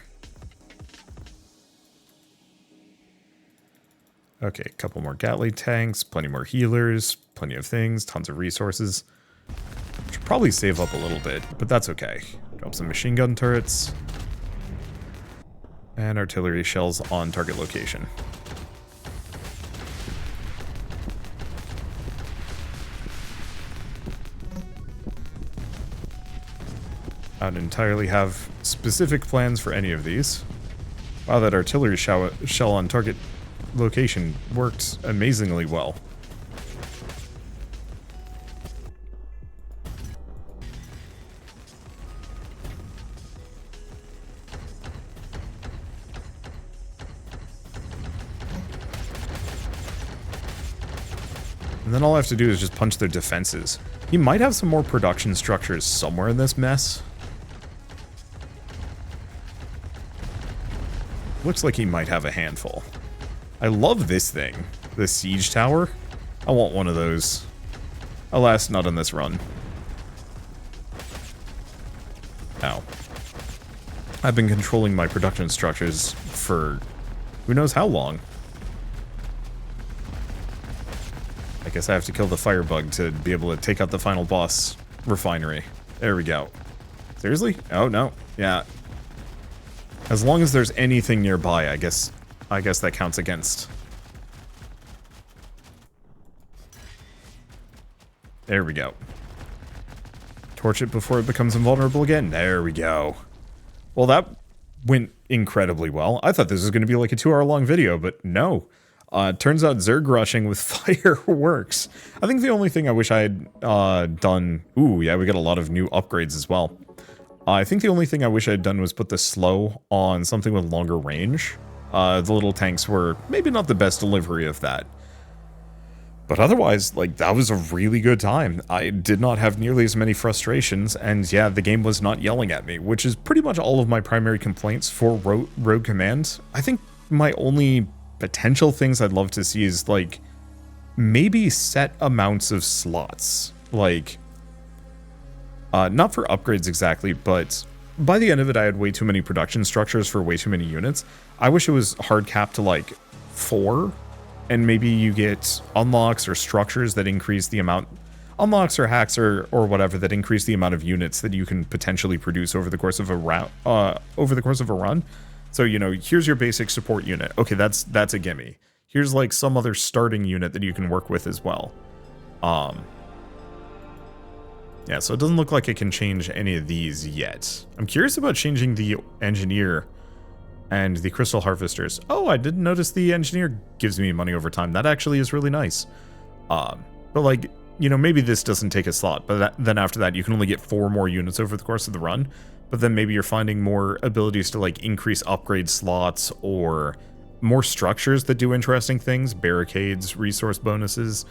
Okay, a couple more Gatling tanks, plenty more healers, plenty of things, tons of resources. Should probably save up a little bit, but that's okay. Drop some machine gun turrets. And artillery shells on target location. I don't entirely have specific plans for any of these. Wow, that artillery shell on target location worked amazingly well. And then all I have to do is just punch their defenses. He might have some more production structures somewhere in this mess. Looks like he might have a handful. I love this thing. The siege tower. I want one of those. Alas, not on this run. Ow. I've been controlling my production structures for who knows how long. I guess I have to kill the firebug to be able to take out the final boss refinery. There we go. Seriously? Oh, no. Yeah. As long as there's anything nearby, I guess that counts against. There we go. Torch it before it becomes invulnerable again. There we go. Well, that went incredibly well. I thought this was going to be like a 2-hour long video, but no. Turns out Zerg rushing with fire works. I think the only thing I wish I had done... Ooh, yeah, we got a lot of new upgrades as well. I think the only thing I wish I had done was put the slow on something with longer range. The little tanks were maybe not the best delivery of that. But otherwise, like, that was a really good time. I did not have nearly as many frustrations, and yeah, the game was not yelling at me, which is pretty much all of my primary complaints for Rogue Command. I think my only potential things I'd love to see is, like, maybe set amounts of slots. Like, not for upgrades exactly, but by the end of it, I had way too many production structures for way too many units. I wish it was hard capped to, like, 4, and maybe you get unlocks or structures that increase the amount, unlocks or hacks or whatever that increase the amount of units that you can potentially produce over the course of a run. So, you know, here's your basic support unit. Okay, that's a gimme. Here's like some other starting unit that you can work with as well. Yeah, so it doesn't look like it can change any of these yet. I'm curious about changing the engineer and the crystal harvesters. Oh, I didn't notice the engineer gives me money over time. That actually is really nice. But like, you know, maybe this doesn't take a slot, but then after that, you can only get 4 more units over the course of the run. But then maybe you're finding more abilities to like increase upgrade slots or more structures that do interesting things, barricades, resource bonuses.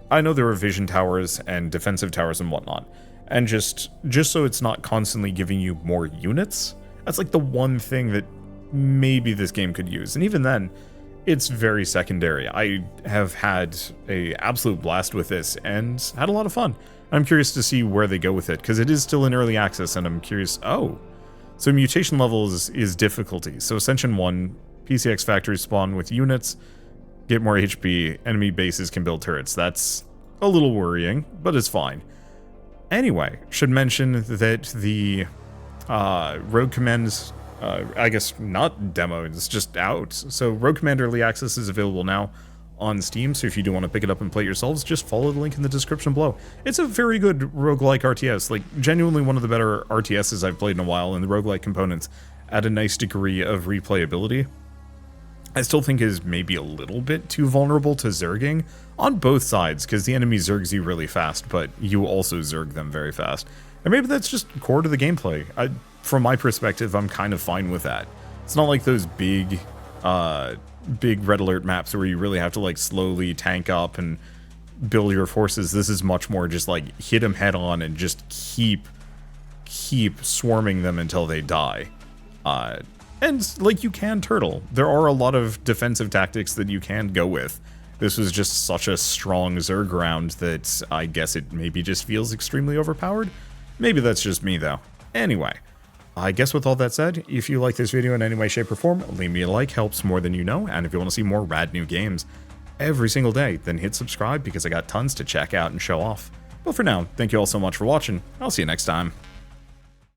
I know there are vision towers and defensive towers and whatnot, and just so it's not constantly giving you more units, that's like the one thing that maybe this game could use. And even then, it's very secondary. I have had a absolute blast with this and had a lot of fun. I'm curious to see where they go with it, because it is still in early access, and I'm curious. Oh, so mutation levels is difficulty. So Ascension 1, PCX factories spawn with units, get more HP, enemy bases can build turrets. That's a little worrying, but it's fine. Anyway, should mention that the Rogue Command, I guess not demo, it's just out. So Rogue Command Early Access is available now on Steam, so if you do want to pick it up and play it yourselves, just follow the link in the description below. It's a very good roguelike RTS, like genuinely one of the better RTSs I've played in a while, and the roguelike components add a nice degree of replayability. I still think is maybe a little bit too vulnerable to zerging on both sides, because the enemy zergs you really fast, but you also zerg them very fast. And maybe that's just core to the gameplay. From my perspective, I'm kind of fine with that. It's not like those big red alert maps where you really have to like slowly tank up and build your forces. This is much more just like hit them head on and just keep swarming them until they die. And like you can turtle. There are a lot of defensive tactics that you can go with. This was just such a strong zerg round that I guess it maybe just feels extremely overpowered. Maybe that's just me though. Anyway, I guess with all that said, if you like this video in any way, shape, or form, leave me a like, helps more than you know, and if you want to see more rad new games every single day, then hit subscribe because I got tons to check out and show off. But for now, thank you all so much for watching. I'll see you next time.